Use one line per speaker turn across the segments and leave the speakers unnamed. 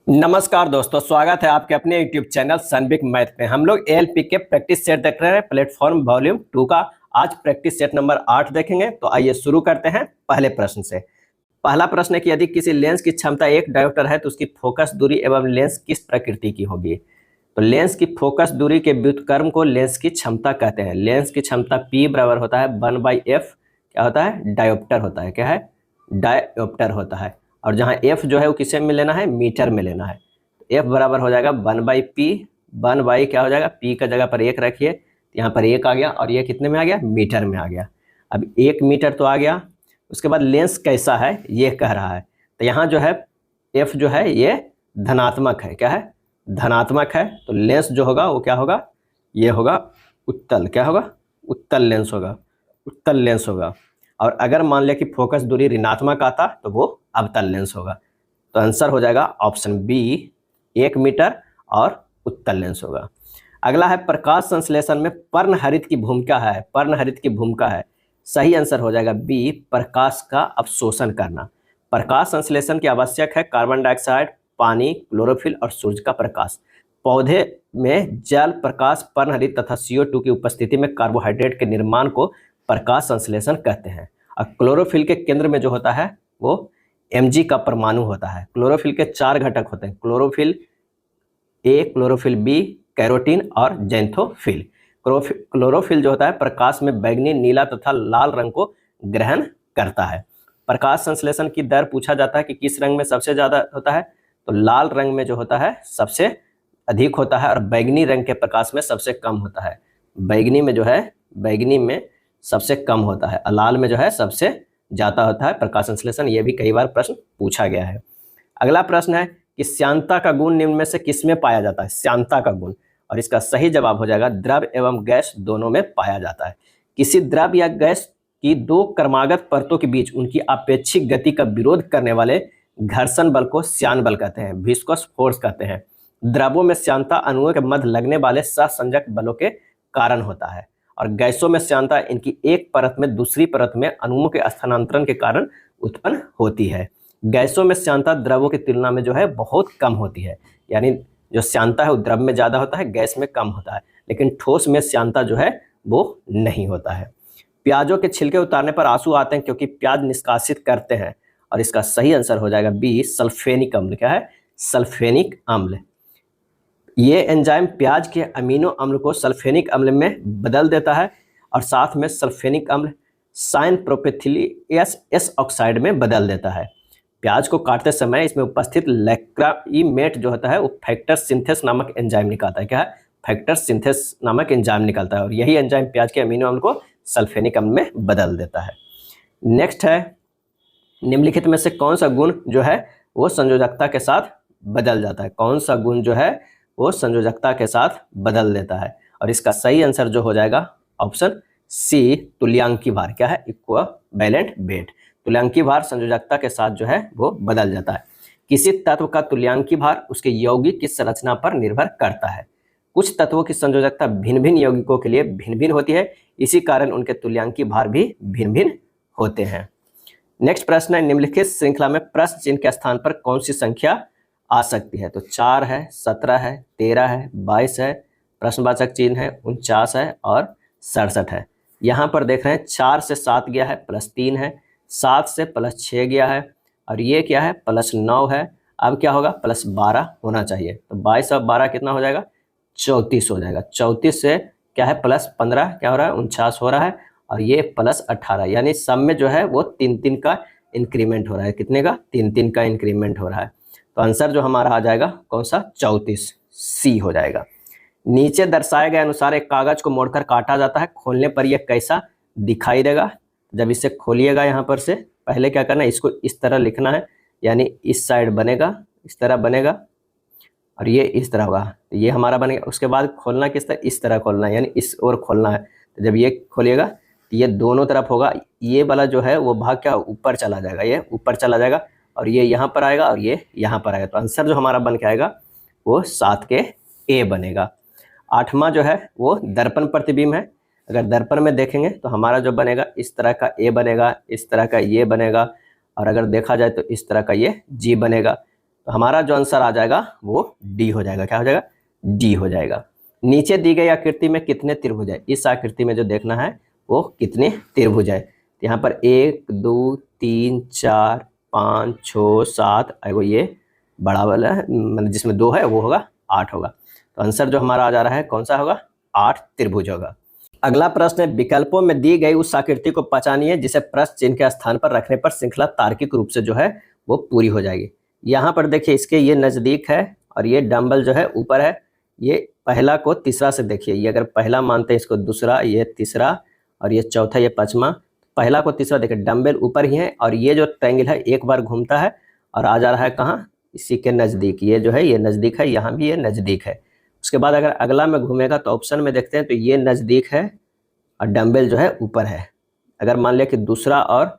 नमस्कार दोस्तों, स्वागत है आपके अपने YouTube चैनल सनबिक मैथ में। हम लोग एएलपी के प्रैक्टिस सेट देख रहे हैं, प्लेटफॉर्म वॉल्यूम 2 का। आज प्रैक्टिस सेट नंबर 8 देखेंगे। तो आइए शुरू करते हैं पहले प्रश्न से। पहला प्रश्न है कि यदि किसी लेंस की क्षमता 1 डायोप्टर है तो उसकी फोकस दूरी एवं लेंस किस प्रकृति की होगी। तो लेंस की फोकस दूरी के व्युत्क्रम को लेंस की क्षमता कहते हैं। लेंस की क्षमता P बराबर होता है 1/f, क्या होता है, डायोप्टर होता है। क्या है, डायोप्टर होता है। और जहाँ f जो है वो किसे में लेना है, मीटर में लेना है। f बराबर हो जाएगा 1/p, 1 क्या हो जाएगा, p का जगह पर 1 रखिए, यहाँ पर 1 आ गया और ये कितने में आ गया, मीटर में आ गया। अब 1 मीटर तो आ गया। उसके बाद लेंस कैसा है ये कह रहा है। तो यहाँ जो है f जो है ये धनात्मक है। क्या है, धनात्मक है। तो लेंस जो होगा वो क्या होगा, ये होगा उत्तल। क्या होगा, उत्तल लेंस होगा, उत्तल लेंस होगा। और अगर मान लिया कि फोकस दूरी ऋणात्मक आता तो वो अवतल लेंस होगा। तो आंसर हो जाएगा ऑप्शन बी, 1 मीटर और उत्तल लेंस होगा। अगला है प्रकाश संश्लेषण में पर्णहरित की भूमिका है। पर्णहरित की भूमिका है, सही आंसर हो जाएगा बी, प्रकाश का अवशोषण करना। प्रकाश संश्लेषण की आवश्यक है कार्बन डाइऑक्साइड, पानी, क्लोरोफिल और सूर्य का प्रकाश। पौधे में जल, प्रकाश, पर्णहरित तथा CO2 की उपस्थिति में कार्बोहाइड्रेट के निर्माण को प्रकाश संश्लेषण कहते हैं। और क्लोरोफिल के केंद्र में जो होता है वो Mg का परमाणु होता है। क्लोरोफिल के 4 घटक होते हैं, chlorophyll A, chlorophyll B, carotene और जैंथोफिल। क्लोरोफिल जो होता है प्रकाश में बैंगनी, नीला तथा लाल रंग को ग्रहण करता है। प्रकाश संश्लेषण की दर पूछा जाता है कि किस रंग में सबसे ज्यादा होता है। तो लाल रंग में जो होता है सबसे अधिक होता है और बैंगनी रंग के प्रकाश में सबसे कम होता है। बैंगनी में जो है, बैंगनी में सबसे कम होता है, लाल में जो है सबसे ज्यादा होता है प्रकाश संश्लेषण। ये भी कई बार प्रश्न पूछा गया है। अगला प्रश्न है कि श्यानता का गुण निम्न में से किसमें पाया जाता है। श्यानता का गुण, और इसका सही जवाब हो जाएगा द्रव एवं गैस दोनों में पाया जाता है। किसी द्रव या गैस की 2 क्रमागत परतों के बीच उनकी अपेक्षिक गति का विरोध करने वाले घर्षण बल को श्यान बल कहते हैं, विस्कस फोर्स कहते हैं। द्रवों में श्यानता अणुओं के मध्य लगने वाले सहसंजक बलों के कारण होता है और गैसों में श्यानता इनकी एक परत में दूसरी परत में अणुओं के स्थानांतरण के कारण उत्पन्न होती है। गैसों में श्यानता द्रवों की तुलना में जो है बहुत कम होती है, यानी जो श्यानता है वो द्रव में ज्यादा होता है, गैस में कम होता है। लेकिन ठोस में श्यानता जो है वो नहीं होता है। प्याजों के छिलके उतारने पर आंसू आते हैं क्योंकि प्याज निष्कासित करते हैं, और इसका सही आंसर हो जाएगा बी, सल्फेनिक अम्ल। क्या है, सल्फेनिक अम्ल। ये एंजाइम प्याज के अमीनो अम्ल को सल्फेनिक अम्ल में बदल देता है और साथ में सल्फेनिक अम्ल साइन प्रोपेथिलियस एस ऑक्साइड में बदल देता है। प्याज को काटते समय इसमें उपस्थित लैक्राइमेट जो होता है वो फैक्टर सिंथेस नामक एंजाइम निकालता है। क्या है, फैक्टर सिंथेस नामक एंजाइम निकालता है और यही एंजाइम प्याज के अमीनो अम्ल को सल्फेनिक अम्ल में बदल देता है। नेक्स्ट है, निम्नलिखित में से कौन सा गुण जो है वो संयोजकता के साथ बदल जाता है। कौन सा गुण जो है वो संयोजकता के साथ बदल देता है, और इसका सही आंसर जो हो जाएगा ऑप्शन सी, तुल्यांकी भार। क्या है, इक्विवेलेंट वेट। तुल्यांकी भार संयोजकता के साथ जो है वो बदल जाता है। किसी तत्व का तुल्यांकी भार उसके यौगिक की संरचना पर निर्भर करता है। कुछ तत्वों की संयोजकता भिन्न भिन्न यौगिकों के लिए भिन्न भिन्न होती है, इसी कारण उनके तुल्यांकी भार भी भिन्न भिन्न होते हैं। नेक्स्ट प्रश्न है, निम्नलिखित श्रृंखला में प्रश्न चिन्ह के स्थान पर कौन सी संख्या आ सकती है। तो 4 है, 17 है, 13 है, 22 है, प्रश्नवाचक चिन्ह है, 49 है और 67 है। यहाँ पर देख रहे हैं 4 से 7 गया है, +3 है, 7 से +6 गया है और ये क्या है, +9 है। अब क्या होगा, +12 होना चाहिए। तो 22 और 12 कितना हो जाएगा, 34 हो जाएगा। 34 से क्या है, +15 क्या हो रहा है, 49 हो रहा है और ये +18, यानी सब में जो है वो 3-3 का इंक्रीमेंट हो रहा है। कितने का, 3-3 का इंक्रीमेंट हो रहा है। तो आंसर जो हमारा आ जाएगा कौन सा, 34, सी हो जाएगा। नीचे दर्शाए गए अनुसार एक कागज को मोड़कर काटा जाता है, खोलने पर यह कैसा दिखाई देगा। जब इसे खोलिएगा यहाँ पर से पहले क्या करना है, इसको इस तरह लिखना है, यानी इस साइड बनेगा, इस तरह बनेगा और ये इस तरह होगा। तो ये हमारा बनेगा। उसके बाद खोलना किस तरह, इस तरह खोलना है, यानी इस ओर खोलना है। तो जब ये खोलिएगा तो ये दोनों तरफ होगा। ये वाला जो है वो भाग क्या ऊपर चला जाएगा, ये ऊपर चला जाएगा और ये यहाँ पर आएगा और ये यहाँ पर आएगा। तो आंसर जो हमारा बन के आएगा वो 7 के ए बनेगा। 8वां जो है वो दर्पण प्रतिबिंब है। अगर दर्पण में देखेंगे तो हमारा जो बनेगा इस तरह का ए बनेगा, इस तरह का ये बनेगा और अगर देखा जाए तो इस तरह का ये जी बनेगा। तो हमारा जो आंसर आ जाएगा वो डी हो जाएगा। क्या हो जाएगा? डी हो जाएगा। नीचे दी गई आकृति में कितने त्रिभुज है? इस आकृति में जो देखना है वो कितने त्रिभुज है। यहाँ पर 1 2 3 4 5 6 7, एगो ये बड़ा वाला है मतलब जिसमें 2 है वो होगा 8 होगा। तो आंसर जो हमारा आ जा रहा है कौन सा होगा? 8 त्रिभुज होगा। अगला प्रश्न है, विकल्पों में दी गई उस आकृति को पहचानिए जिसे प्रश्न चिन्ह के स्थान पर रखने पर श्रृंखला तार्किक रूप से जो है वो पूरी हो जाएगी। यहाँ पर देखिए इसके ये नजदीक है और ये डंबल जो है ऊपर है। ये पहला को तीसरा से देखिए, ये अगर पहला मानते हैं इसको दूसरा, ये तीसरा और ये चौथा, ये पांचवा। पहला को तीसरा देखिए डंबल ऊपर ही है और ये जो ट्रायंगल है एक बार घूमता है और आ जा रहा है कहाँ? इसी के नज़दीक। ये जो है ये नज़दीक है, यहाँ भी ये नज़दीक है। उसके बाद अगर अगला में घूमेगा तो ऑप्शन में देखते हैं तो ये नज़दीक है और डंबल जो है ऊपर है। अगर मान लिया कि दूसरा और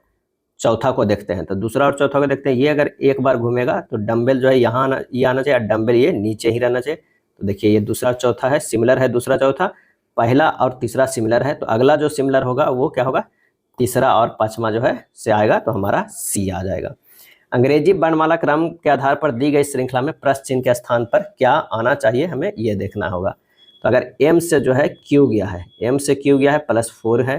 चौथा को देखते हैं तो दूसरा और चौथा को देखते हैं, ये अगर एक बार घूमेगा तो डंबल जो है यहाँ ये आना चाहिए और डंबल ये नीचे ही रहना चाहिए। तो देखिए ये दूसरा चौथा है, सिमिलर है दूसरा चौथा, पहला और तीसरा सिमिलर है। तो अगला जो सिमिलर होगा वो क्या होगा? तीसरा और पांचवा जो है से आएगा, तो हमारा सी आ जाएगा। अंग्रेजी वर्णमाला क्रम के आधार पर दी गई श्रृंखला में प्रश्न चिन्ह के स्थान पर क्या आना चाहिए, हमें ये देखना होगा। तो अगर एम से जो है क्यू गया है, एम से क्यू गया है +4 है,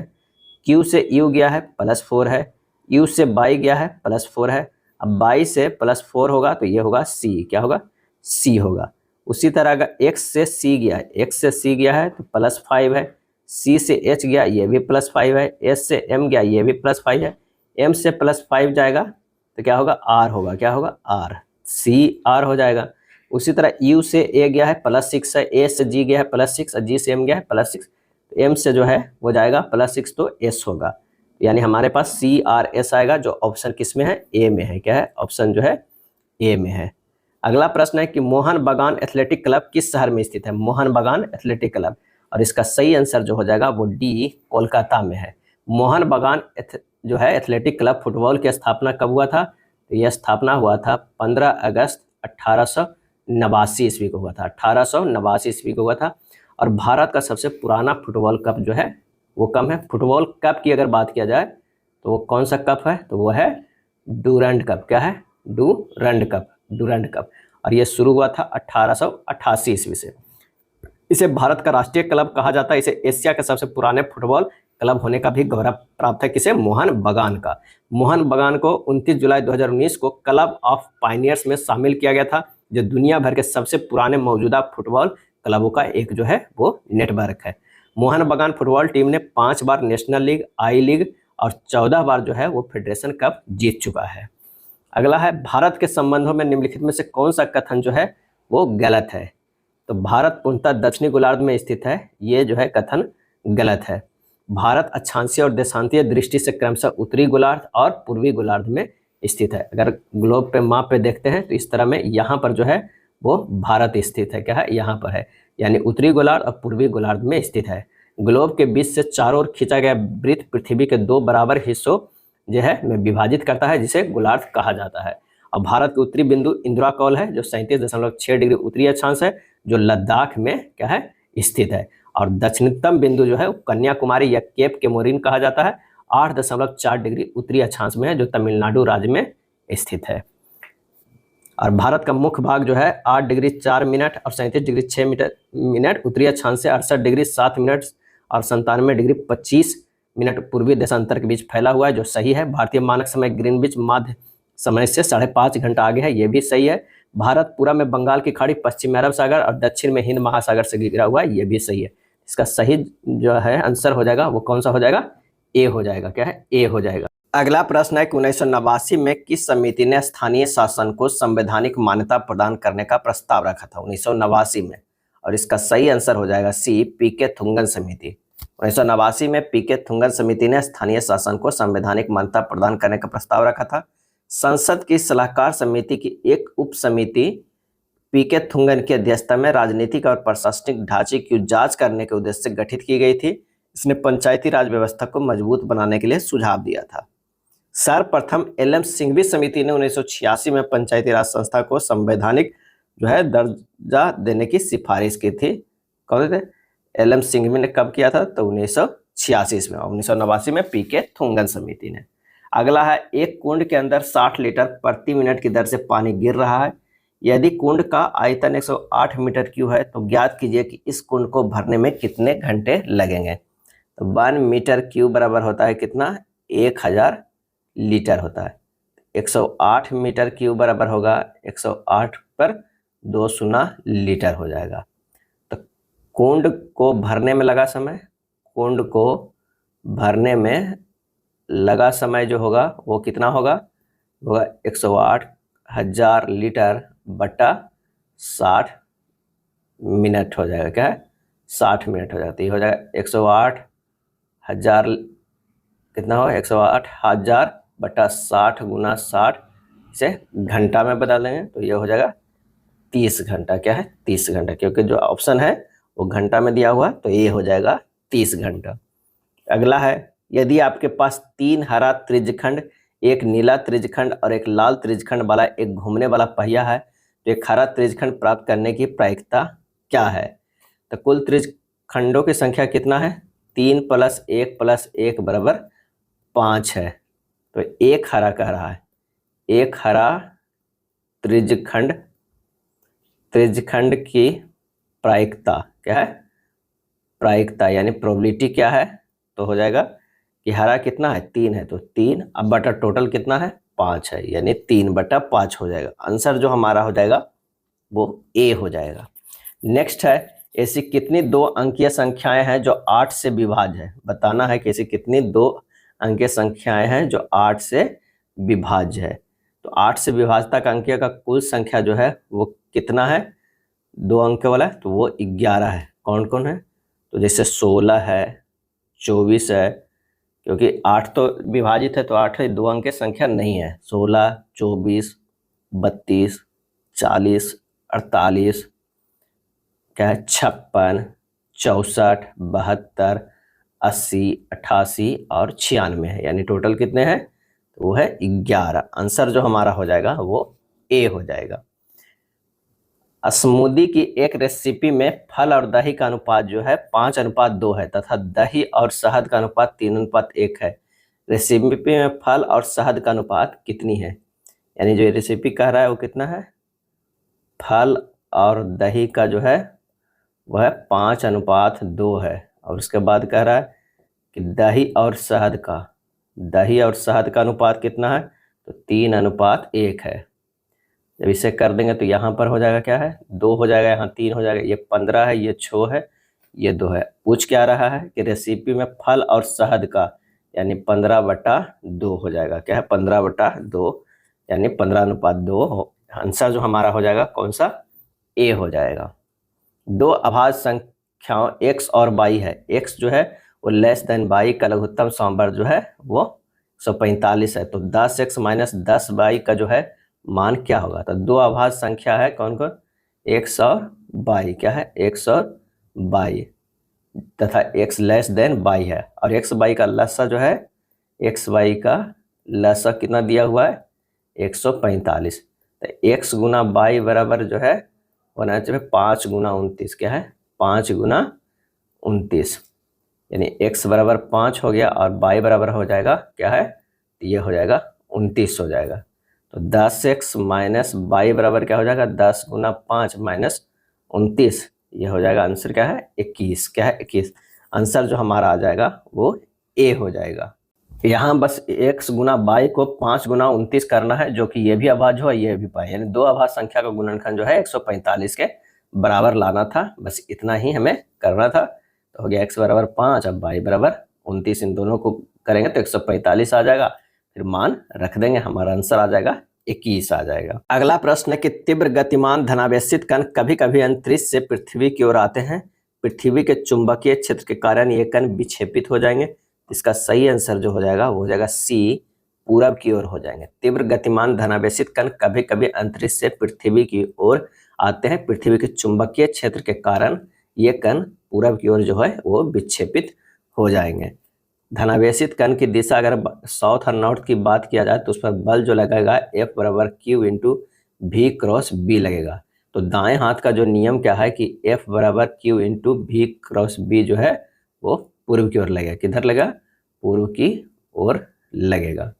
क्यू से यू गया है +4 है, यू से बाई गया है +4 है। अब बाई से +4 होगा तो ये होगा सी। क्या होगा? सी होगा। उसी तरह अगर एक्स से सी गया है, एक्स से सी गया है तो +5 है, सी से एच गया ये भी +5 है, एस से एम गया ये भी +5 है, एम से +5 जाएगा तो क्या होगा? आर होगा। क्या होगा? आर, सी आर हो जाएगा। उसी तरह यू से ए गया है +6 है, ए से जी गया है +6 और जी से एम गया है +6, तो एम से जो है वो जाएगा +6 तो एस होगा। यानी हमारे पास सी आर एस आएगा, जो ऑप्शन किस में है? ए में है। क्या है? ऑप्शन जो है ए में है। अगला प्रश्न है कि मोहन बागान एथलेटिक क्लब किस शहर में स्थित है? मोहन बागान एथलेटिक क्लब, और इसका सही आंसर जो हो जाएगा वो डी कोलकाता में है। मोहन बागान जो है एथलेटिक क्लब फुटबॉल की स्थापना कब हुआ था? तो यह स्थापना हुआ था 15 अगस्त 1889 ईस्वी को हुआ था। 1889 ईस्वी को हुआ था। और भारत का सबसे पुराना फुटबॉल कप जो है वो कब है? फुटबॉल कप की अगर बात किया जाए तो वो कौन सा कप है? तो वो है डूरंड कप। क्या है? Durand cup, Durand cup. और ये शुरू हुआ था 1888 ईस्वी से। इसे भारत का राष्ट्रीय क्लब कहा जाता है। इसे एशिया के सबसे पुराने फुटबॉल क्लब होने का भी गौरव प्राप्त है। किसे? मोहन बागान का। मोहन बागान को 29 जुलाई 2019 को क्लब ऑफ पायनियर्स में शामिल किया गया था, जो दुनिया भर के सबसे पुराने मौजूदा फुटबॉल क्लबों का एक जो है वो नेटवर्क है। मोहन बागान फुटबॉल टीम ने 5 बार नेशनल लीग, आई लीग और 14 बार जो है वो फेडरेशन कप जीत चुका है। अगला है, भारत के संबंधों में निम्नलिखित में से कौन सा कथन जो है वो गलत है? तो भारत पूर्णतः दक्षिणी गोलार्ध में स्थित है, ये जो है कथन गलत है। भारत अक्षांशीय और देशांतीय दृष्टि से क्रमशः उत्तरी गोलार्ध और पूर्वी गोलार्ध में स्थित है। अगर ग्लोब पे माप पे देखते हैं तो इस तरह में यहाँ पर जो है वो भारत स्थित है। क्या है? यहाँ पर है, यानी उत्तरी गोलार्ध और पूर्वी गोलार्ध में स्थित है। ग्लोब के बीच से चारों ओर खींचा गया वृत्त पृथ्वी के 2 बराबर हिस्सों जो है में विभाजित करता है, जिसे गोलार्ध कहा जाता है। और भारत के उत्तरी बिंदु इंदिरा कौल है, जो 37.6 डिग्री उत्तरी अक्षांश है, जो लद्दाख में क्या है? स्थित है। और दक्षिणतम बिंदु जो है वो कन्याकुमारी या केप केमोरिन कहा जाता है, 8.4 डिग्री उत्तरी अक्षांश में है, जो तमिलनाडु राज्य में स्थित है। और भारत का मुख्य भाग जो है 8 डिग्री 4 मिनट और 37 डिग्री 6 मिनट उत्तरी अक्षांश से 68 डिग्री 7 मिनट और 97 डिग्री 25 मिनट पूर्वी देशांतर के बीच फैला हुआ है, जो सही है। भारतीय मानक समय ग्रीनविच माध्य समय से 5.5 घंटा आगे है, ये भी सही है। भारत पूरा में बंगाल की खाड़ी, पश्चिम में अरब सागर और दक्षिण में हिंद महासागर से घिरा हुआ है, ये भी सही है। इसका सही जो है आंसर हो जाएगा वो कौन सा हो जाएगा? ए हो जाएगा। क्या है? ए हो जाएगा। अगला प्रश्न है कि 1989 में किस समिति ने स्थानीय शासन को संवैधानिक मान्यता प्रदान करने का प्रस्ताव रखा था? 1989 में, और इसका सही आंसर हो जाएगा सी, पीके थुंगन समिति। 1989 में पीके थुंगन समिति ने स्थानीय शासन को संवैधानिक मान्यता प्रदान करने का प्रस्ताव रखा था। संसद की सलाहकार समिति की एक उप समिति पीके थुंगन की अध्यक्षता में राजनीतिक और प्रशासनिक ढांचे की जांच करने के उद्देश्य से गठित की गई थी। इसने पंचायती राज व्यवस्था को मजबूत बनाने के लिए सुझाव दिया था। सर्वप्रथम एल.एम. सिंघवी समिति ने 1986 में पंचायती राज संस्था को संवैधानिक जो है दर्जा देने की सिफारिश की थी। कौन थे? एल.एम. सिंघवी ने कब किया था? तो 1986 में। 1989 में पीके थुंगन समिति ने। अगला है, एक कुंड के अंदर 60 लीटर प्रति मिनट की दर से पानी गिर रहा है। यदि कुंड का आयतन 108 मीटर क्यूब है तो ज्ञात कीजिए कि इस कुंड को भरने में कितने घंटे लगेंगे। तो 1 मीटर क्यूब बराबर होता है कितना, 1000 लीटर होता है। 108 मीटर क्यूब बराबर होगा 108 पर 2 शून्य लीटर हो जाएगा। तो कुंड को भरने में लगा समय, कुंड को भरने में लगा समय जो होगा वो कितना होगा, 108,000 लीटर बटा 60 मिनट हो जाएगा। क्या है, 60 मिनट हो जाता है। तो ये हो जाएगा 108,000 कितना हो, 108,000 बटा 60 गुना 60 से घंटा में बदल देंगे तो ये हो जाएगा 30 घंटा। क्या है, 30 घंटा, क्योंकि जो ऑप्शन है वो घंटा में दिया हुआ तो ये हो जाएगा 30 घंटा। अगला है, यदि आपके पास 3 हरा त्रिज्यखंड, एक नीला त्रिज्यखंड और एक लाल त्रिज्यखंड वाला एक घूमने वाला पहिया है तो एक हरा त्रिज्यखंड प्राप्त करने की प्रायिकता क्या है। तो कुल त्रिज्यखंडों की संख्या कितना है, 3 + 1 + 1 बराबर 5 है। तो एक हरा कह रहा है, एक हरा त्रिज्यखंड, त्रिज्यखंड की प्रायिकता क्या है, प्रायिकता यानी प्रोबेबिलिटी क्या है, तो हो जाएगा कि हरा कितना है, 3 है, तो 3 अब बटा टोटल कितना है, 5 है, यानी 3/5 हो जाएगा। आंसर जो हमारा हो जाएगा वो ए हो जाएगा। नेक्स्ट है, ऐसी कितनी 2 अंकीय संख्याएं हैं जो 8 से विभाज्य है। बताना है कि ऐसी कितनी 2 अंकीय संख्याएं हैं जो 8 से विभाज्य है। तो 8 से विभाज्यता का अंकीय का कुल संख्या जो है वो कितना है, 2 अंक वाला है, तो वो 11 है। कौन कौन है, तो जैसे 16 है, 24 है, क्योंकि 8 तो विभाजित है तो 8 2 अंक की संख्या नहीं है। 16, 24, 32, 40, 48, क्या है, 56, 64, 72, 80, 88 और 96 है, यानी टोटल कितने हैं, तो वो है 11। आंसर जो हमारा हो जाएगा वो ए हो जाएगा। स्मूदी की एक रेसिपी में फल और दही का अनुपात जो है 5:2 है तथा दही और शहद का अनुपात 3:1 है। रेसिपी में फल और शहद का अनुपात कितनी है। यानी जो रेसिपी कह रहा है वो कितना है, फल और दही का जो है वह 5:2 है, और उसके बाद कह रहा है कि दही और शहद का अनुपात कितना है, तो 3:1 है। जब इसे कर देंगे तो यहाँ पर हो जाएगा क्या है, 2 हो जाएगा, यहाँ 3 हो जाएगा, ये 15 है, ये 6 है, ये 2 है। पूछ क्या रहा है कि रेसिपी में फल और शहद का, यानी 15/2 हो जाएगा। क्या है, 15/2 यानी 15:2। आंसर जो हमारा हो जाएगा कौन सा, ए हो जाएगा। 2 अभाज्य संख्याओं x और y है। x जो है वो लेस देन y का लघुत्तम समवर्ग जो है वो 145 है। तो 10x - 10y का जो है मान क्या होगा। तो 2 अभाज्य संख्या है कौन कौन, x और y। क्या है, x और y, तथा x लेस देन y है, और x y का लसा जो है, x y का लसा कितना दिया हुआ है, 145। तो x गुना y बराबर जो है होना चाहिए 5 गुना 29। क्या है, 5 गुना 29, यानी x बराबर 5 हो गया और y बराबर हो जाएगा क्या है, ये हो जाएगा 29 हो जाएगा। तो 10x - y बराबर क्या हो जाएगा, 10 गुना 5 - 29, ये हो जाएगा आंसर क्या है, 21। क्या है, 21। आंसर जो हमारा आ जाएगा वो ए हो जाएगा। यहाँ बस x गुना y को 5 गुना 29 करना है, जो कि ये भी अभाज्य हो ये भी पाए, यानी 2 अभाज्य संख्या का गुणनखंड जो है 145 के बराबर लाना था। बस इतना ही हमें करना था। तो हो गया x बराबर 5, अब y बराबर 29, इन दोनों को करेंगे तो 145 आ जाएगा, फिर मान रख देंगे, हमारा आंसर आ जाएगा 21 आ जाएगा। अगला प्रश्न है कि तीव्र गतिमान धनावेशित कण कभी कभी अंतरिक्ष से पृथ्वी की ओर आते हैं, पृथ्वी के चुंबकीय क्षेत्र के कारण ये कण विक्षेपित हो जाएंगे। इसका सही आंसर जो हो जाएगा वो हो जाएगा सी, पूरब की ओर हो जाएंगे। तीव्र गतिमान धनावेशित कण कभी कभी अंतरिक्ष से पृथ्वी की ओर आते हैं, पृथ्वी के चुंबकीय क्षेत्र के कारण ये कण पूरब की ओर जो है वो विक्षेपित हो जाएंगे। धनावेशित कण की दिशा अगर साउथ और नॉर्थ की बात किया जाए तो उस पर बल जो लगेगा F = Q × V × B लगेगा। तो दाएं हाथ का जो नियम क्या है कि F = Q × V × B जो है वो पूर्व की ओर लगेगा। किधर लगेगा, पूर्व की ओर लगेगा।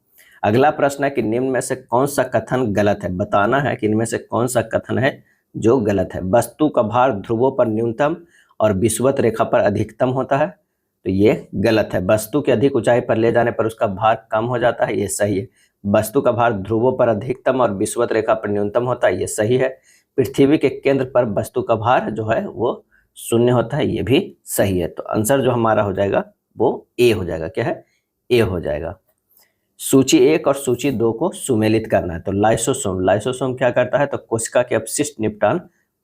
अगला प्रश्न है कि निम्न में से कौन सा कथन गलत है। बताना है कि इनमें से कौन सा कथन है जो गलत है। वस्तु का भार ध्रुवों पर न्यूनतम और विषुवत रेखा पर अधिकतम होता है, तो ये गलत है। वस्तु की अधिक ऊंचाई पर ले जाने पर उसका भार कम हो जाता है, ये सही है। वस्तु का भार ध्रुवों पर अधिकतम और विषुवत रेखा पर न्यूनतम होता है, ये सही है। पृथ्वी के केंद्र पर वस्तु का भार जो है वो शून्य होता है, ये भी सही है। तो आंसर जो हमारा हो जाएगा वो ए हो जाएगा। क्या है? ए हो जाएगा। सूची 1 और सूची 2 को सुमेलित करना है। तो लाइसोसोम क्या करता है? तो कोशिका के अपशिष्ट निपटान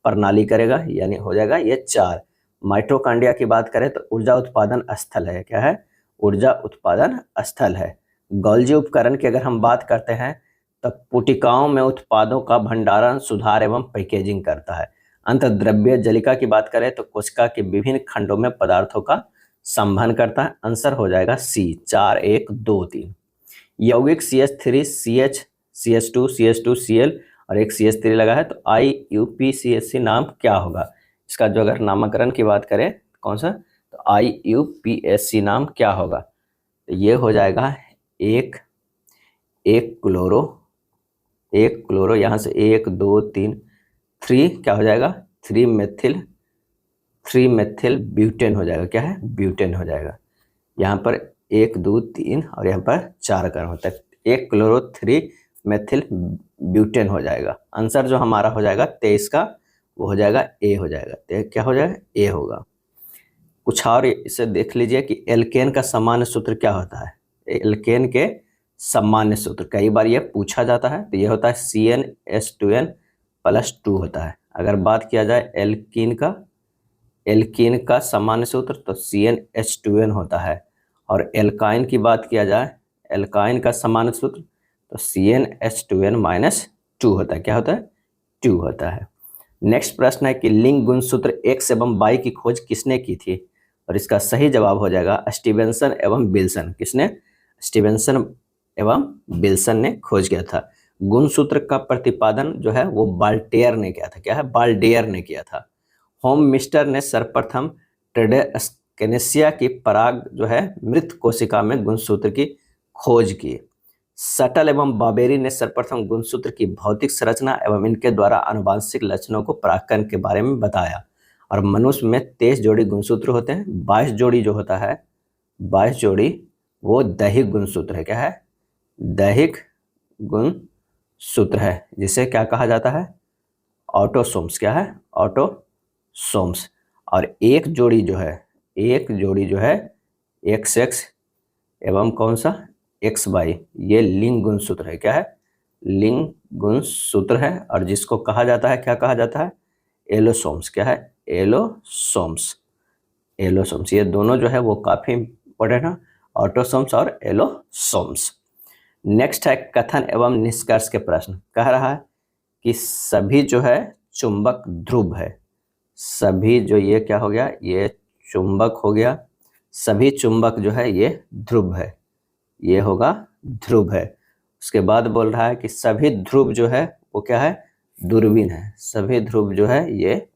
प्रणाली करेगा, यानी हो जाएगा ये 4। माइटोकॉन्ड्रिया की बात करें तो ऊर्जा उत्पादन स्थल है। क्या है? ऊर्जा उत्पादन स्थल है। गोल्जी उपकरण की अगर हम बात करते हैं तो पुटिकाओं में उत्पादों का भंडारण, सुधार एवं पैकेजिंग करता है। अंतर्द्रव्य जलिका की बात करें तो कोशिका के विभिन्न खंडों में पदार्थों का संवहन करता है। आंसर हो जाएगा सी, 4 1 2 3। यौगिक CH3 CH CH2 CH2 Cl और एक CH3 लगा है, तो IUPAC नाम क्या होगा? इसका जो अगर नामकरण की बात करें कौन सा, तो IUPAC नाम क्या होगा? तो ये हो जाएगा एक क्लोरो, यहाँ से 1 2 3 3 क्या हो जाएगा? 3 मेथिल ब्यूटेन हो जाएगा। क्या है? ब्यूटेन हो जाएगा। यहाँ पर 1 2 3 और यहाँ पर 4 का होता है, 1 क्लोरो 3 मेथिल ब्यूटेन हो जाएगा। आंसर जो हमारा हो जाएगा 23 का वो हो जाएगा ए हो जाएगा। तो क्या हो जाएगा? ए होगा। कुछ और इसे देख लीजिए कि एल्केन का सामान्य सूत्र क्या होता है। एल्केन के सामान्य सूत्र कई बार ये पूछा जाता है, तो ये होता है CnH2n+2 होता है। अगर बात किया जाए एल्कीन का सामान्य सूत्र तो CnH2n होता है। और एल्काइन की बात किया जाए, एल्काइन का सामान्य सूत्र तो CnH2n-2 होता है। क्या होता है? 2 होता है। नेक्स्ट प्रश्न है कि लिंग गुणसूत्र X एवं Y की खोज किसने की थी? और इसका सही जवाब हो जाएगा स्टीवेंसन एवं विल्सन। किसने? स्टीवेंसन एवं विल्सन ने खोज किया था। गुणसूत्र का प्रतिपादन जो है वो बाल्टेयर ने किया था। क्या है? बाल्डेयर ने किया था। होम मिस्टर ने सर्वप्रथम ट्रेडेस्केनेसिया की पराग जो है मृत कोशिका में गुणसूत्र की खोज की। सटल एवं बाबेरी ने सर्वप्रथम गुणसूत्र की भौतिक संरचना एवं इनके द्वारा आनुवांशिक लक्षणों को परागकण के बारे में बताया। और मनुष्य में 23 जोड़ी गुणसूत्र होते हैं। 22 जोड़ी जो होता है, 22 जोड़ी वो दैहिक गुणसूत्र है। क्या है? दैहिक गुणसूत्र है, जिसे क्या कहा जाता है? ऑटोसोम्स। क्या है? ऑटोसोम्स। और एक जोड़ी जो है XX एवं कौन सा? XY, ये लिंग गुणसूत्र है। क्या है? लिंग गुणसूत्र है। और जिसको कहा जाता है, क्या कहा जाता है? एलोसोम्स। क्या है? एलोसोम्स। ये दोनों जो है वो काफी इंपॉर्टेंट है, ऑटोसोम्स और एलोसोम्स। नेक्स्ट है कथन एवं निष्कर्ष के प्रश्न। कह रहा है कि सभी जो है चुंबक ध्रुव है। सभी जो ये क्या हो गया? ये चुंबक हो गया। सभी चुंबक जो है ये ध्रुव है, ये होगा ध्रुव है। उसके बाद बोल रहा है कि सभी ध्रुव जो है वो क्या है? दूरबीन है। सभी ध्रुव जो है ये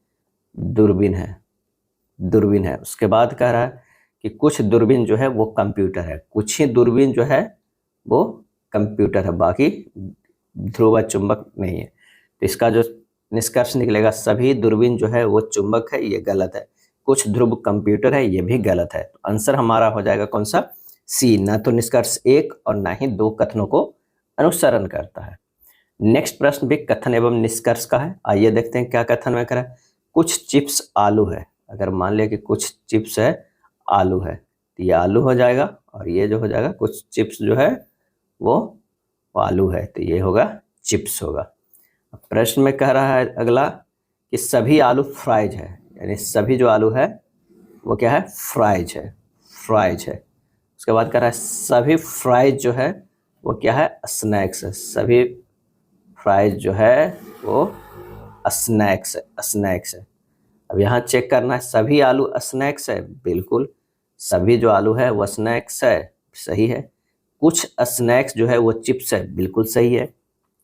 दूरबीन है। उसके बाद कह रहा है कि कुछ दूरबीन जो है वो कंप्यूटर है। कुछ ही दूरबीन जो है वो कंप्यूटर है, बाकी ध्रुव चुंबक नहीं है। तो इसका जो निष्कर्ष निकलेगा सभी दूरबीन जो है वो चुंबक है, ये गलत है। कुछ ध्रुव कंप्यूटर है, ये भी गलत है। तो आंसर हमारा हो जाएगा कौन सा? सी, ना तो निष्कर्ष 1 और ना ही 2 कथनों को अनुसरण करता है। नेक्स्ट प्रश्न भी कथन एवं निष्कर्ष का है। आइए देखते हैं क्या कथन में करा। कुछ चिप्स आलू है। अगर मान लिया कि कुछ चिप्स है आलू है, तो ये आलू हो जाएगा। और ये जो हो जाएगा कुछ चिप्स जो है वो आलू है, तो ये होगा चिप्स होगा। प्रश्न में कह रहा है अगला कि सभी आलू फ्राइज है, यानी सभी जो आलू है वो क्या है? फ्राइज है। उसके बाद कह रहा है सभी फ्राइज जो है वो क्या है? स्नैक्स है। सभी फ्राइज जो है वो स्नैक्स है। अब यहाँ चेक करना है सभी आलू स्नैक्स है। बिल्कुल, सभी जो आलू है वो स्नैक्स है, सही है। कुछ स्नैक्स जो है वो चिप्स है, बिल्कुल सही है।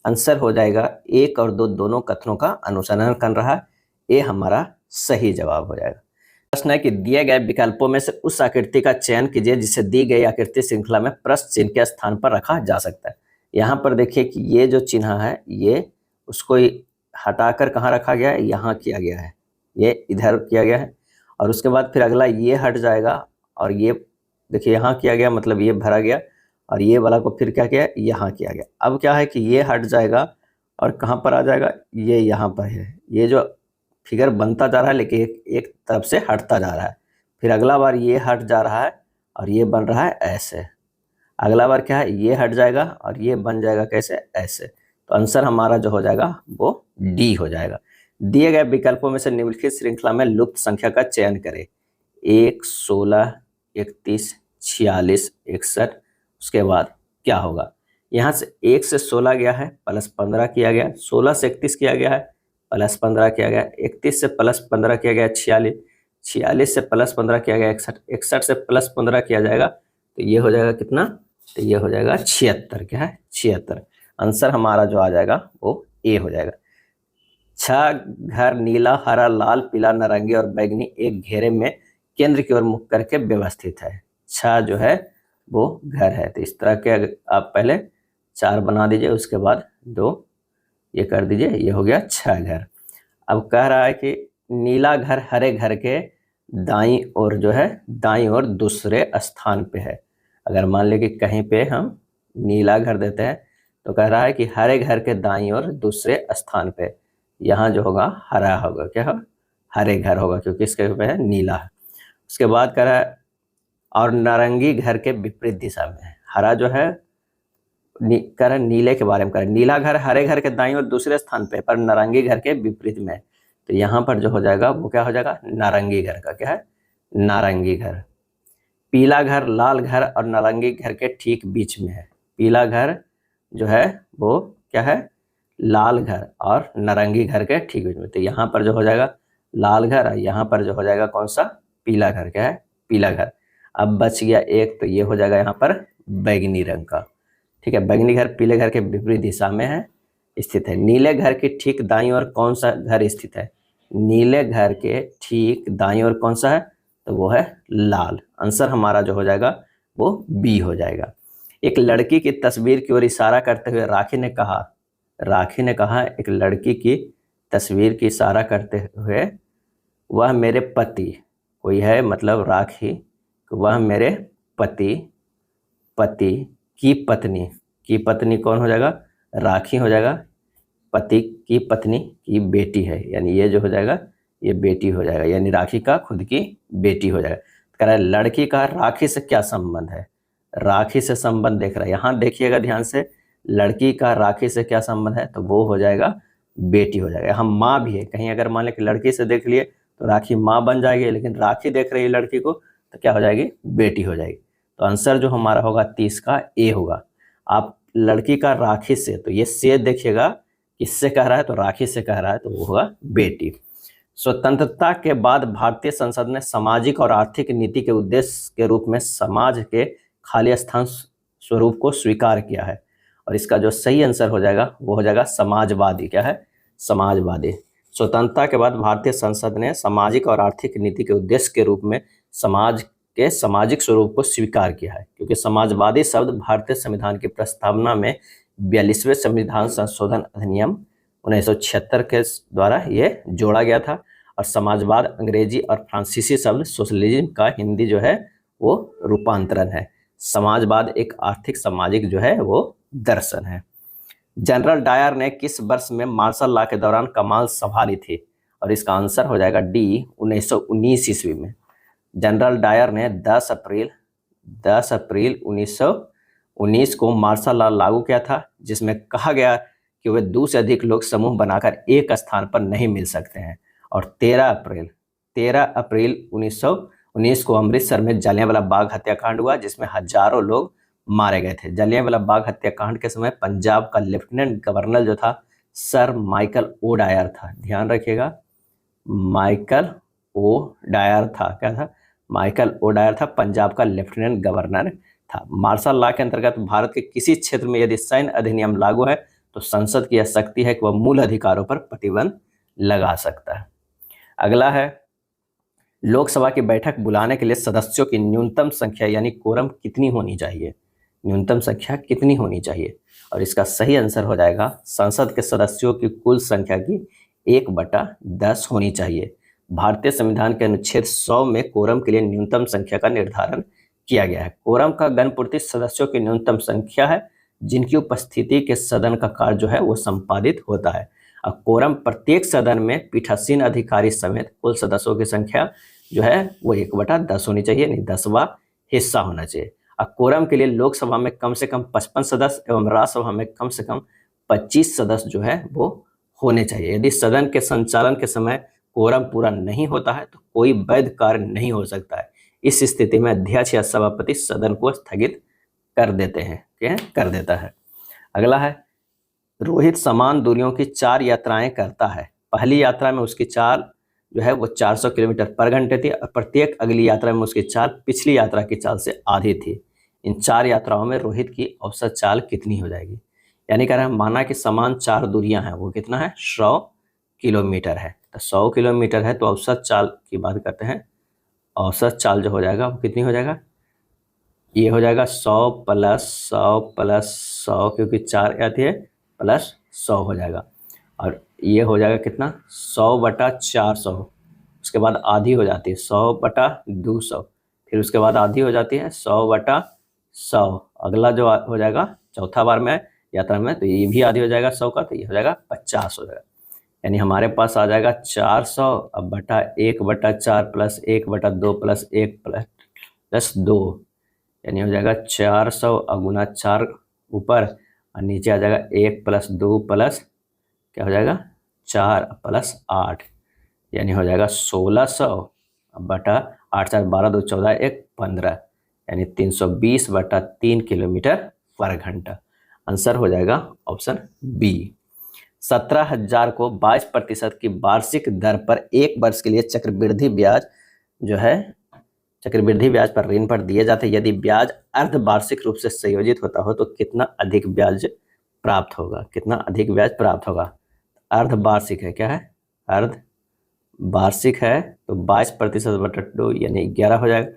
आंसर हो जाएगा 1 और 2 दोनों कथनों का अनुसरण कर रहा है, ये हमारा सही जवाब हो जाएगा। प्रश्न है कि दिए गए विकल्पों में से उस आकृति का चयन कीजिए जिसे दी गई आकृति श्रृंखला में प्रश्न चिन्ह के स्थान पर रखा जा सकता है। यहाँ पर देखिए कि ये जो चिन्ह है ये उसको हटाकर कहाँ रखा गया है, यहाँ किया गया है, ये इधर किया गया है। और उसके बाद फिर अगला ये हट जाएगा और ये देखिए यहाँ किया गया, मतलब ये भरा गया, और ये वाला को फिर क्या किया, यहाँ किया गया। अब क्या है कि ये हट जाएगा और कहाँ पर आ जाएगा, ये यहाँ पर है। ये जो फिगर बनता जा रहा है लेकिन एक तरफ से हटता जा रहा है। फिर अगला बार ये हट जा रहा है और ये बन रहा है ऐसे। अगला बार क्या है, ये हट जाएगा और ये बन जाएगा कैसे, ऐसे। तो आंसर हमारा जो हो जाएगा वो डी हो जाएगा। दिए गए विकल्पों में से निम्नलिखित श्रृंखला में लुप्त संख्या का चयन करें। 1, 16, 31, 46, 61। उसके बाद क्या होगा, यहाँ से 1 से 16 गया है, प्लस 15 किया गया, 16 से 31 किया गया है, प्लस 15 किया गया, 31 से प्लस 15 किया गया 46, 46 से प्लस 15 किया गया 61, 61 से प्लस 15 किया जाएगा तो ये हो जाएगा कितना, तो ये हो जाएगा 76। क्या है, 76। आंसर हमारा जो आ जाएगा वो ए हो जाएगा। 6 घर नीला, हरा, लाल, पीला, नारंगी और बैंगनी एक घेरे में केंद्र की ओर मुख करके व्यवस्थित है। 6 जो है वो घर है, तो इस तरह के आप पहले 4 बना दीजिए, उसके बाद 2 ये कर दीजिए, ये हो गया 6 घर। अब कह रहा है कि नीला घर हरे घर के दाईं ओर जो है, दाईं ओर दूसरे स्थान पे है। अगर मान ले कि कहीं पे हम नीला घर देते हैं तो कह रहा है कि हरे घर के दाईं ओर दूसरे स्थान पे, यहाँ जो होगा हरा होगा, क्या हो, हरे घर होगा, क्योंकि इसके पे है नीला है। उसके बाद कह रहा है और नारंगी घर के विपरीत दिशा में है। हरा जो है कह रहा है नीले के बारे में कह रहा है, नीला घर हरे घर के दाईं ओर दूसरे स्थान पे, पर नारंगी घर के विपरीत में। तो यहाँ पर जो हो जाएगा वो क्या हो जाएगा, नारंगी घर का, क्या है, नारंगी घर। पीला घर लाल घर और नारंगी घर के ठीक बीच में है। पीला घर जो है वो क्या है, लाल घर और नारंगी घर के ठीक बीच में। तो यहाँ पर जो हो जाएगा लाल घर और यहाँ पर जो हो जाएगा कौन सा, पीला घर, क्या है, पीला घर। अब बच गया एक, तो ये हो जाएगा यहाँ पर बैगनी रंग का। ठीक है, बैगनी घर पीले घर के विपरीत दिशा में है स्थित है। नीले घर की ठीक दाईं ओर कौन सा घर स्थित है, नीले घर के ठीक दाईं ओर कौन सा है, तो वो है लाल। आंसर हमारा जो हो जाएगा वो बी हो जाएगा। एक लड़की की तस्वीर की ओर इशारा करते हुए राखी ने कहा एक लड़की की तस्वीर की इशारा करते हुए, वह मेरे पति, कोई है मतलब राखी, वह मेरे पति की पत्नी कौन हो जाएगा, राखी हो जाएगा, पति की पत्नी की बेटी है, यानी ये जो हो जाएगा ये बेटी हो जाएगा, यानी राखी का खुद की बेटी हो जाएगा। कह रहा है लड़की का राखी से क्या संबंध है, राखी से संबंध देख रहा है, यहाँ देखिएगा ध्यान से, लड़की का राखी से क्या संबंध है, तो वो हो जाएगा बेटी हो जाएगा। हम माँ भी है, कहीं अगर मान लें कि लड़की से देख लिए तो राखी माँ बन जाएगी, लेकिन राखी देख रही है लड़की को तो क्या हो जाएगी, बेटी हो जाएगी। तो आंसर जो हमारा होगा 30 का ए होगा। आप लड़की का राखी से, तो ये से देखिएगा किससे कह रहा है, तो राखी से कह रहा है, तो वो होगा बेटी। स्वतंत्रता के बाद भारतीय संसद ने सामाजिक और आर्थिक नीति के उद्देश्य के रूप में समाज के खाली स्थान स्वरूप को स्वीकार किया है, और इसका जो सही आंसर हो जाएगा वो हो जाएगा समाजवादी। क्या है, समाजवादी। स्वतंत्रता के बाद भारतीय संसद ने सामाजिक और आर्थिक नीति के उद्देश्य के रूप में समाज के सामाजिक स्वरूप को स्वीकार किया है, क्योंकि समाजवादी शब्द भारतीय संविधान की प्रस्तावना में 42वें संविधान संशोधन अधिनियम 1976 के द्वारा ये जोड़ा गया था। और समाजवाद अंग्रेजी और फ्रांसीसी शब्द सोशलिज्म का हिंदी जो है वो रूपांतरण है। समाजवाद एक आर्थिक सामाजिक जो है वो दर्शन है। जनरल डायर ने किस वर्ष में मार्शल लॉ के दौरान कमान संभाली थी, और इसका आंसर हो जाएगा डी 1919 ईस्वी में। जनरल डायर ने 10 अप्रैल 1919 को मार्शल लॉ लागू किया था, जिसमें कहा गया कि वे 2 से अधिक लोग समूह बनाकर एक स्थान पर नहीं मिल सकते हैं। और 13 अप्रैल 1919 को अमृतसर में जलियांवाला बाग हत्याकांड हुआ, जिसमें हजारों लोग मारे गए थे। जलियांवाला बाग हत्याकांड के समय पंजाब का लेफ्टिनेंट गवर्नर जो था सर माइकल ओ डायर था। ध्यान रखिएगा, माइकल ओ डायर था, क्या था, माइकल ओ डायर था, पंजाब का लेफ्टिनेंट गवर्नर था। मार्शल लॉ के अंतर्गत भारत के किसी क्षेत्र में यदि सैन्य अधिनियम लागू है तो संसद की यह शक्ति है कि वह मूल अधिकारों पर प्रतिबंध लगा सकता है। अगला है, लोकसभा की बैठक बुलाने के लिए सदस्यों की न्यूनतम संख्या यानी कोरम कितनी होनी चाहिए, न्यूनतम संख्या कितनी होनी चाहिए। और इसका सही आंसर हो जाएगा संसद के सदस्यों की कुल संख्या की 1/10 होनी चाहिए। भारतीय संविधान के अनुच्छेद 100 में कोरम के लिए न्यूनतम संख्या का निर्धारण किया गया है। कोरम का गणपूर्ति सदस्यों की न्यूनतम संख्या है जिनकी उपस्थिति के सदन का कार्य जो है वो संपादित होता है। अब कोरम प्रत्येक सदन में पीठासीन अधिकारी समेत कुल सदस्यों की संख्या जो है वो 1/10 होनी चाहिए, यानी 10वां हिस्सा होना चाहिए। अब कोरम के लिए लोकसभा में कम से कम 55 सदस्य एवं राज्यसभा में कम से कम 25 सदस्य जो है वो होने चाहिए। यदि सदन के संचालन के समय कोरम पूरा नहीं होता है तो कोई वैध कार्य नहीं हो सकता है। इस स्थिति में अध्यक्ष या सभापति सदन को स्थगित कर देते हैं, क्या कर देता है। अगला है, रोहित समान दूरियों की 4 यात्राएं करता है। पहली यात्रा में उसकी चाल जो है वो 400 किलोमीटर पर घंटे थी और प्रत्येक अगली यात्रा में उसकी चाल पिछली यात्रा की चाल से आधी थी। इन 4 यात्राओं में रोहित की औसत चाल कितनी हो जाएगी? यानी कह रहे हैं माना कि समान 4 दूरियां हैं, वो कितना है 100 किलोमीटर है। तो 100 किलोमीटर है तो औसत चाल की बात करते हैं। औसत चाल जो हो जाएगा वो कितनी हो जाएगा? ये हो जाएगा 100 प्लस 100 प्लस 100, क्योंकि 4 आती है, प्लस 100 हो जाएगा। और ये हो जाएगा कितना 100/400। उसके बाद आधी हो जाती है 100/200, फिर उसके बाद आधी हो जाती है 100/100। अगला जो हो जाएगा चौथा बार में यात्रा में, तो ये भी आधी हो जाएगा 100 का, तो ये हो जाएगा 50 हो जाएगा। यानी हमारे पास आ जाएगा 400 अब बटा 1/4 प्लस 1/2 प्लस 1 प्लस 2, यानी हो जाएगा 400 गुना 4 ऊपर और नीचे आ जाएगा 1 प्लस 2 प्लस क्या हो जाएगा 4 प्लस 8, यानी हो जाएगा 1600 बटा 8 4 12 2 14 1 15, यानी 320/3 किलोमीटर पर घंटा। आंसर हो जाएगा ऑप्शन बी। 17,000 को 22% की वार्षिक दर पर 1 वर्ष के लिए चक्रवृद्धि ब्याज जो है चक्रवृद्धि ब्याज पर ऋण पर दिए जाते हैं। यदि ब्याज अर्धवार्षिक रूप से संयोजित होता हो तो कितना अधिक ब्याज प्राप्त होगा? कितना अधिक ब्याज प्राप्त होगा? अर्धवार्षिक है, क्या है अर्धवार्षिक है, तो 22%/2 यानी 11 हो जाएगा।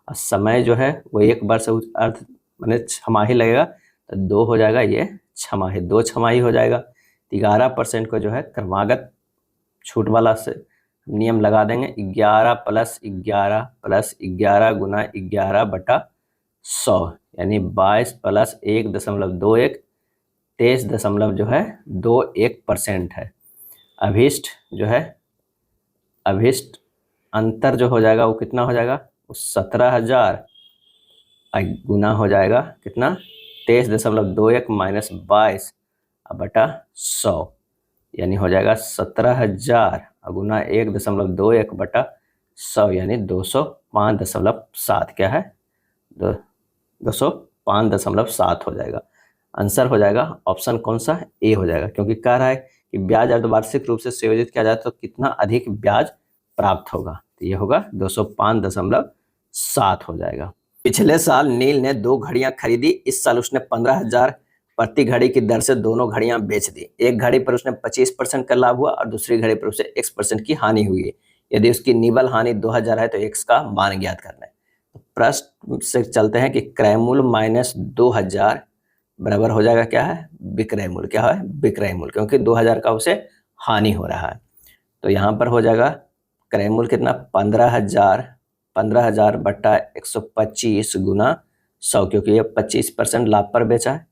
और समय जो है वो 1 वर्ष अर्ध माने छमाही लगेगा, तो 2 हो जाएगा, ये छमाही 2 छमाही हो जाएगा। 11% को जो है क्रमागत छूट वाला से नियम लगा देंगे, 11 प्लस 11 प्लस 11 गुना 11/100, यानी 22 प्लस 1.21 23.21% है। अभिष्ट जो है अभिष्ट अंतर जो हो जाएगा वो कितना हो जाएगा? 17,000 गुना हो जाएगा कितना 23.21 माइनस 22/100, यानी हो जाएगा 17,000 गुना 1.21/100, यानी 205.7, क्या है 205.7 हो जाएगा। आंसर हो जाएगा ऑप्शन कौन सा? ए हो जाएगा, क्योंकि कह रहा है कि ब्याज अर्धवार्षिक रूप से संयोजित किया जाए तो कितना अधिक ब्याज प्राप्त होगा, तो ये होगा 205.7 हो जाएगा। पिछले साल नील ने 2 घड़ियां खरीदी, इस साल उसने 15,000 प्रति घड़ी की दर से दोनों घड़ियां बेच दी। एक घड़ी पर उसने 25% का लाभ हुआ और दूसरी घड़ी पर उसे x% की हानि हुई। यदि उसकी निवल हानि 2,000 है तो x का मान ज्ञात करना है। तो प्रश्न से चलते हैं कि क्रय मूल्य माइनस 2,000 बराबर हो जाएगा क्या है विक्रय मूल्य, क्या है विक्रय मूल्य, क्योंकि 2,000 का उसे हानि हो रहा है। तो यहाँ पर हो जाएगा क्रय मूल्य कितना 15,000 बटा 125 गुना 100, क्योंकि ये 25% लाभ पर बेचा है,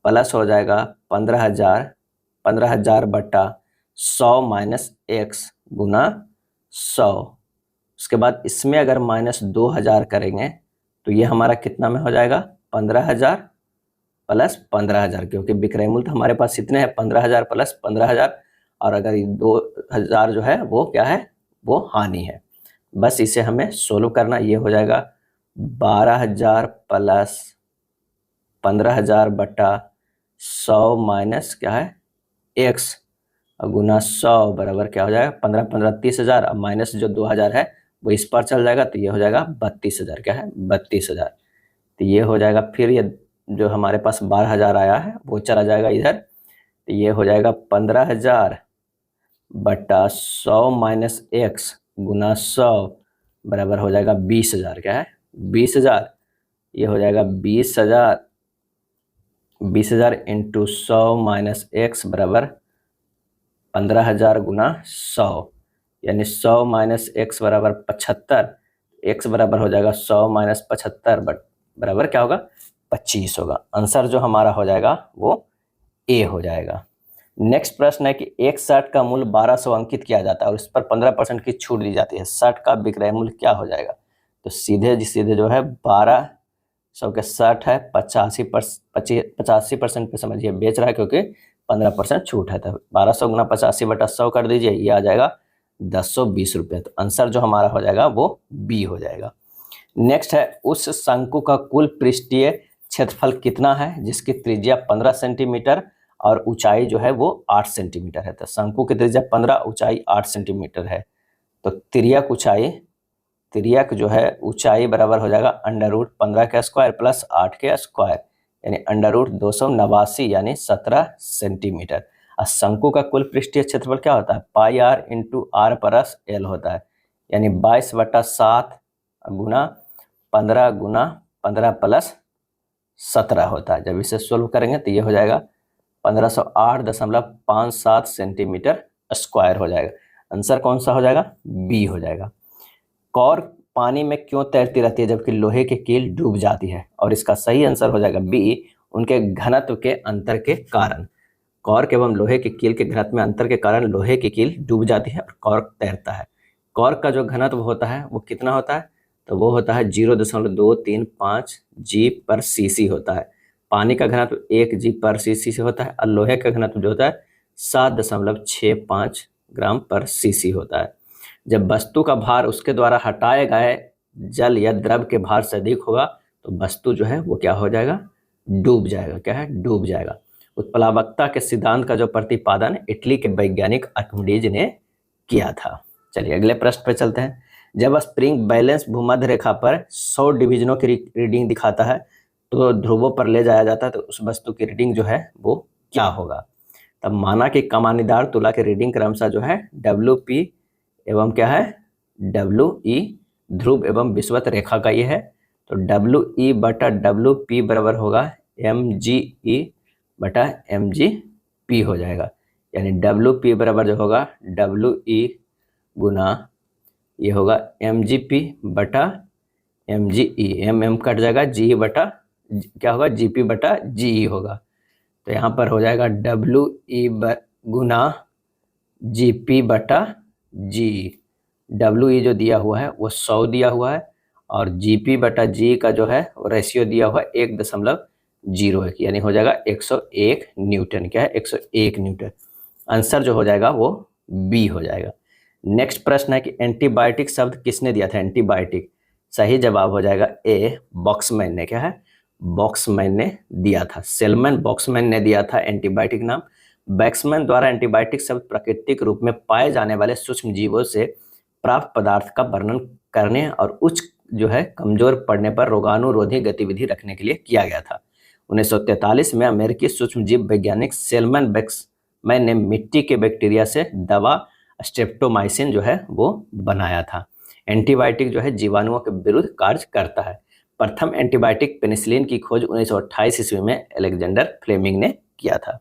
प्लस हो जाएगा 15,000 बटा 100 माइनस x गुना 100। उसके बाद इसमें अगर माइनस 2,000 करेंगे तो ये हमारा कितना में हो जाएगा 15,000 प्लस 15,000, क्योंकि विक्रय मूल्य तो हमारे पास इतने हैं 15,000 प्लस 15,000, और अगर 2,000 जो है वो क्या है वो हानि है। बस इसे हमें सोल्व करना, ये हो जाएगा 12,000 प्लस 15,000 बटा 100 माइनस क्या है x गुना 100 बराबर क्या हो जाएगा 15 15 30,000, अब माइनस जो 2,000 है वो इस पर चल जाएगा, तो ये हो जाएगा 32,000, क्या है 32,000। तो ये हो जाएगा, फिर ये जो हमारे पास 12,000 आया है वो चला जाएगा इधर, तो ये हो जाएगा 15,000 बटा 100 माइनस x गुना 100 बराबर हो जाएगा 20,000, क्या है 20,000। ये हो जाएगा 20,000 20,000 इंटू 100 माइनस एक्स बराबर 15,000 गुना 100, यानी 100 माइनस एक्स बराबर 75, एक्स बराबर हो जाएगा 100 माइनस 75 बराबर क्या होगा 25 होगा। आंसर जो हमारा हो जाएगा वो ए हो जाएगा। नेक्स्ट प्रश्न है कि एक शर्ट का मूल्य 1200 अंकित किया जाता है और इस पर 15% की छूट दी जाती है, शर्ट का विक्रय मूल्य क्या हो जाएगा? तो सीधे जो है 1200 के शर्ट है 85% पे समझिए बेच रहा है, क्योंकि 15% छूट है, तो 1200 गुना 85/100 कर दीजिए, ये आ जाएगा 1020 रुपये। तो आंसर जो हमारा हो जाएगा वो बी हो जाएगा। नेक्स्ट है उस शंकु का कुल पृष्ठीय क्षेत्रफल कितना है जिसकी त्रिज्या 15 सेंटीमीटर और ऊंचाई जो है वो 8 सेंटीमीटर है। तो शंकु की त्रिज्या 15, ऊंचाई 8 सेंटीमीटर है, तो तिर्यक जो है ऊंचाई बराबर हो जाएगा √15 के स्क्वायर प्लस 8 के स्क्वायर, यानी √289 यानी 17 सेंटीमीटर। और शंकु का कुल पृष्ठीय क्षेत्रफल क्या होता है? Pi r into r plus l होता है, यानी 22/7 गुना 15 प्लस 17 होता है। जब इसे सोल्व करेंगे तो ये हो जाएगा 1508.57 सेंटीमीटर स्क्वायर हो जाएगा। आंसर कौन सा हो जाएगा? बी हो जाएगा। कॉर्क पानी में क्यों तैरती रहती है जबकि लोहे की कील डूब जाती है? और इसका सही आंसर हो जाएगा बी, उनके घनत्व के अंतर के कारण। कॉर्क एवं लोहे की कील के घनत्व में अंतर के कारण लोहे की कील डूब जाती है और कॉर्क तैरता है। कॉर्क का जो घनत्व होता है वो कितना होता है? तो वो होता है 0.235 जी पर सीसी होता है। पानी का घनत्व 1 जी पर सीसी से होता है और लोहे का घनत्व जो होता है 7.65 ग्राम पर सीसी होता है। जब वस्तु का भार उसके द्वारा हटाए गए जल या द्रव के भार से अधिक होगा तो वस्तु जो है वो क्या हो जाएगा? डूब जाएगा। क्या है? डूब जाएगा। उत्प्लावकता के सिद्धांत का जो प्रतिपादन इटली के वैज्ञानिक आर्किमिडीज ने किया था। चलिए अगले प्रश्न पे चलते हैं। जब स्प्रिंग बैलेंस भूमध्य रेखा पर 100 डिवीजनों की रीडिंग दिखाता है तो ध्रुवों पर ले जाया जाता है, तो उस वस्तु की रीडिंग जो है वो क्या होगा? तब माना कि कमानीदार तुला की रीडिंग क्रमशः जो है WP एवं क्या है WE ध्रुव एवं विषुवत रेखा का ये है, तो WE/WP बराबर होगा MGE/MGP हो जाएगा, यानी WP बराबर जो होगा WE गुना ये होगा MGP/MGE, MM कट जाएगा, क्या होगा GP/GE होगा। तो यहाँ पर हो जाएगा WE गुना GP/GE। WE जो दिया हुआ है वो 100 दिया हुआ है और GP/GE का जो है रेशियो दिया हुआ है 1.01, यानी हो जाएगा 101 न्यूटन। क्या है? 101 न्यूटन। आंसर जो हो जाएगा वो बी हो जाएगा। नेक्स्ट प्रश्न है कि एंटीबायोटिक शब्द किसने दिया था? एंटीबायोटिक सही जवाब हो जाएगा ए, बॉक्समैन ने। क्या है? बॉक्समैन ने दिया था। सेलमैन बॉक्समैन ने दिया था एंटीबायोटिक नाम। बॉक्समैन द्वारा एंटीबायोटिक शब्द प्राकृतिक रूप में पाए जाने वाले सूक्ष्म जीवों से प्राप्त पदार्थ का वर्णन करने और उच्च जो है कमजोर पड़ने पर रोगाणुरोधी गतिविधि रखने के लिए किया गया था। 1943 में अमेरिकी सूक्ष्म जीव वैज्ञानिक सेलमैन बॉक्समैन ने मिट्टी के बैक्टीरिया से दवा स्ट्रेप्टोमाइसिन जो है वो बनाया था। एंटीबायोटिक जो है जीवाणुओं के विरुद्ध कार्य करता है। प्रथम एंटीबायोटिक पेनिसिलिन की खोज 1928 ईस्वी में अलेक्जेंडर फ्लेमिंग ने किया था।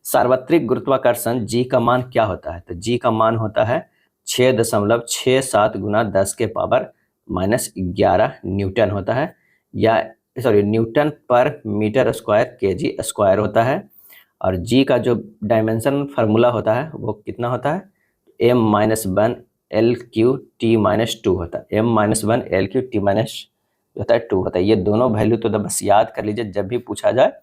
सार्वत्रिक गुरुत्वाकर्षण जी का मान क्या होता है? तो जी का मान होता है 6.67 गुना 10 के पावर -11 न्यूटन होता है, या न्यूटन पर मीटर स्क्वायर kg स्क्वायर होता है। और जी का जो डायमेंशन फार्मूला होता है वो कितना होता है? m-1 LQ-T-2 होता है। m-1 LQ-T- होता है 2 होता है। ये दोनों वैल्यू तो बस याद कर लीजिए, जब भी पूछा जाए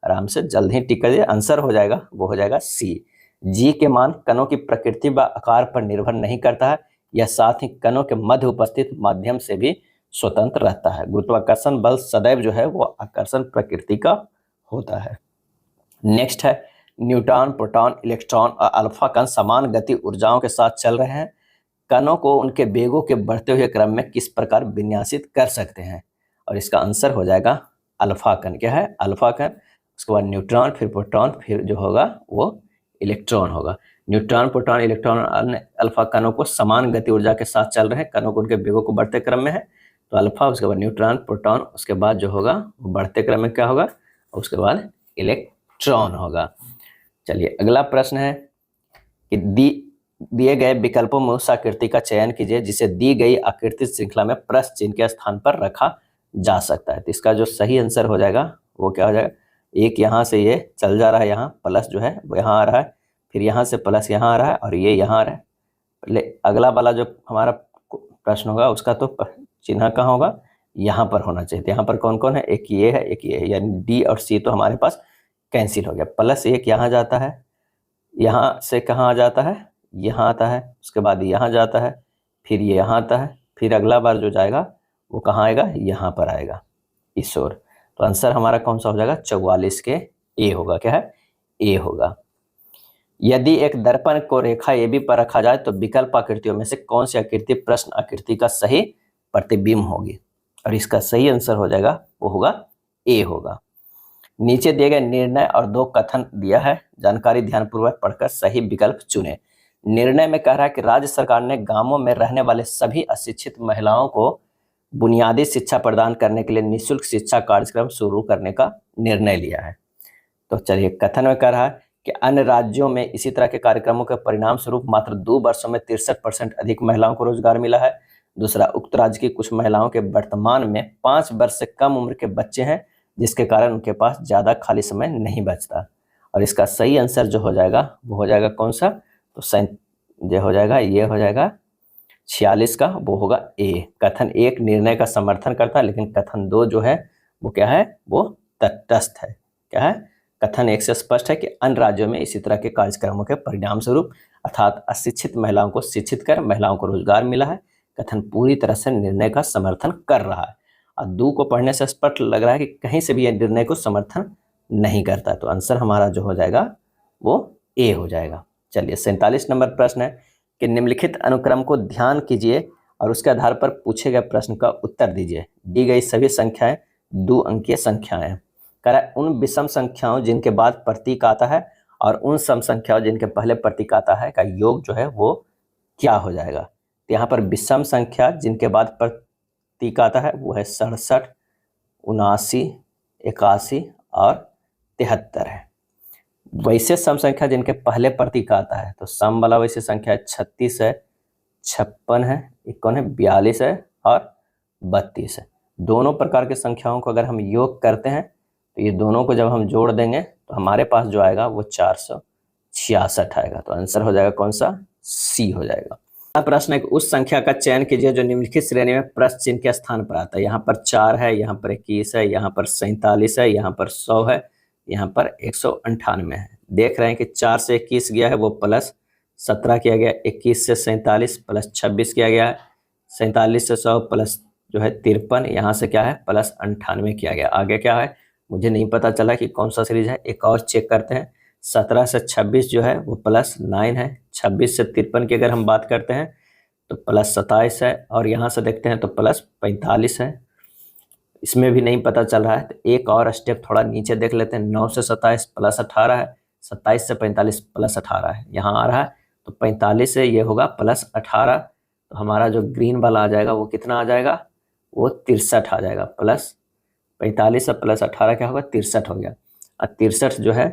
आराम से जल्द ही टिक कर दीजिए। आंसर हो जाएगा वो हो जाएगा सी। जी के मान कणों की प्रकृति व आकार पर निर्भर नहीं करता है, यह साथ ही कणों के मध्य उपस्थित माध्यम से भी स्वतंत्र रहता है। गुरुत्वाकर्षण बल सदैव जो है वो आकर्षण प्रकृति का होता है। नेक्स्ट है न्यूट्रॉन, प्रोटॉन, इलेक्ट्रॉन और अल्फा कण समान गति ऊर्जाओं के साथ चल रहे हैं। कणों को उनके वेगों के बढ़ते हुए क्रम में किस प्रकार विन्यासित कर सकते हैं? और इसका आंसर हो जाएगा अल्फा कण। क्या है? अल्फा कण। उसके बाद न्यूट्रॉन, फिर प्रोटॉन, फिर जो होगा वो इलेक्ट्रॉन होगा। न्यूट्रॉन, प्रोटॉन, इलेक्ट्रॉन और अन्य अल्फा कणों को समान गति ऊर्जा के साथ चल रहे हैं। कणों को उनके वेगों को बढ़ते क्रम में है, तो अल्फा, उसके बाद न्यूट्रॉन, प्रोटॉन, उसके बाद जो होगा वो बढ़ते क्रम में क्या होगा, उसके बाद इलेक्ट्रॉन होगा। चलिए अगला प्रश्न है कि दिए गए विकल्पों में उस आकृति का चयन कीजिए जिसे दी गई आकृति श्रृंखला में प्रश्न चिन्ह के स्थान पर रखा जा सकता है। तो इसका जो सही आंसर हो जाएगा वो क्या हो जाएगा, एक यहाँ से ये चल जा रहा है, यहाँ प्लस जो है वो यहाँ आ रहा है, फिर यहाँ से प्लस यहाँ आ रहा है और ये यहाँ आ रहा है। पहले अगला वाला जो हमारा प्रश्न होगा उसका तो चिन्ह कहाँ होगा, यहाँ पर होना चाहिए। तो यहाँ पर कौन कौन है, एक ये है एक ये है, यानी डी और सी तो हमारे पास कैंसिल हो गया। प्लस एक यहाँ जाता है, यहाँ से कहाँ आ जाता है, यहाँ आता है, उसके बाद यहाँ जाता है, फिर ये यहाँ आता है, फिर अगला बार जो जाएगा वो कहाँ आएगा, यहाँ पर आएगा इस ओर। तो आंसर हमारा कौन सा हो जाएगा, 44 के ए होगा। क्या है, ए होगा। यदि एक दर्पण को रेखा ए बी पर रखा जाए तो विकल्प आकृतियों में से कौन सी आकृति प्रश्न आकृति का सही प्रतिबिंब होगी, और इसका सही आंसर हो जाएगा वो होगा ए होगा। नीचे दिए गए निर्णय और दो कथन दिया है, जानकारी ध्यानपूर्वक पढ़कर सही विकल्प चुने। निर्णय में कह रहा है कि राज्य सरकार ने गांवों में रहने वाले सभी अशिक्षित महिलाओं को बुनियादी शिक्षा प्रदान करने के लिए निःशुल्क शिक्षा कार्यक्रम शुरू करने का निर्णय लिया है। तो चलिए कथन में कह रहा है कि अन्य राज्यों में इसी तरह के कार्यक्रमों के परिणाम स्वरूप मात्र 2 वर्षों में 63% अधिक महिलाओं को रोजगार मिला है। दूसरा, उक्त राज्य की कुछ महिलाओं के वर्तमान में 5 वर्ष से कम उम्र के बच्चे हैं, जिसके कारण उनके पास ज़्यादा खाली समय नहीं बचता। और इसका सही आंसर जो हो जाएगा वो हो जाएगा कौन सा, तो ये हो जाएगा, ये हो जाएगा 46 का, वो होगा ए। कथन एक निर्णय का समर्थन करता है, लेकिन कथन दो जो है वो क्या है, वो तटस्थ है। क्या है, कथन एक से स्पष्ट है कि अन्य राज्यों में इसी तरह के कार्यक्रमों के परिणाम स्वरूप अर्थात अशिक्षित महिलाओं को शिक्षित कर महिलाओं को रोजगार मिला है। कथन पूरी तरह से निर्णय का समर्थन कर रहा है, और दो को पढ़ने से स्पष्ट लग रहा है कि कहीं से भी यह निर्णय को समर्थन नहीं करता। तो आंसर हमारा जो हो जाएगा वो ए हो जाएगा। चलिए 47 नंबर प्रश्न है कि निम्नलिखित अनुक्रम को ध्यान कीजिए और उसके आधार पर पूछे गए प्रश्न का उत्तर दीजिए। दी गई सभी संख्याएं 2 अंकीय संख्याएं हैं। कह रहा है उन विषम संख्याओं जिनके बाद प्रतीक आता है और उन सम संख्याओं जिनके पहले प्रतीक आता है का योग जो है वो क्या हो जाएगा। तो यहाँ पर विषम संख्या जिनके बाद प्रतीक आता है वो है 67, 79, 81 और 73 है। वैसे सम संख्या जिनके पहले प्रतीक आता है, तो सम वाला वैसे संख्या 36 है, 56 है, 51 है, 42 है और 32 है। दोनों प्रकार के संख्याओं को अगर हम योग करते हैं तो ये दोनों को जब हम जोड़ देंगे तो हमारे पास जो आएगा वो 466 आएगा। तो आंसर हो जाएगा कौन सा, सी हो जाएगा। प्रश्न है कि उस संख्या का चयन कीजिए जो निम्नलिखित श्रेणी में प्रश्न चिन्ह के स्थान पर आता है। यहाँ पर 4 है, यहाँ पर 21 है, यहाँ पर 47 है, यहाँ पर 100 है, यहाँ पर 198 है। देख रहे हैं कि 4 से 21 गया है वो प्लस 17 किया गया, 21 से 47 प्लस 26 किया गया है, 47 से 100 प्लस जो है 53, यहाँ से क्या है प्लस 98 किया गया। आगे क्या है मुझे नहीं पता चला कि कौन सा सीरीज है, एक और चेक करते हैं। 17 से 26 जो है वो प्लस 9 है, 26 से 53 की अगर हम बात करते हैं तो प्लस 27 है, और यहाँ से देखते हैं तो प्लस 45 है। इसमें भी नहीं पता चल रहा है तो एक और स्टेप थोड़ा नीचे देख लेते हैं। 9 से 27 प्लस 18 है, 27 से 45 प्लस 18 है, यहाँ आ रहा है तो 45 से ये होगा प्लस 18। तो हमारा जो ग्रीन वाला आ जाएगा वो कितना आ जाएगा, वो 63 आ जाएगा। प्लस 45 से प्लस 18 क्या होगा, 63 हो गया। और 63 जो है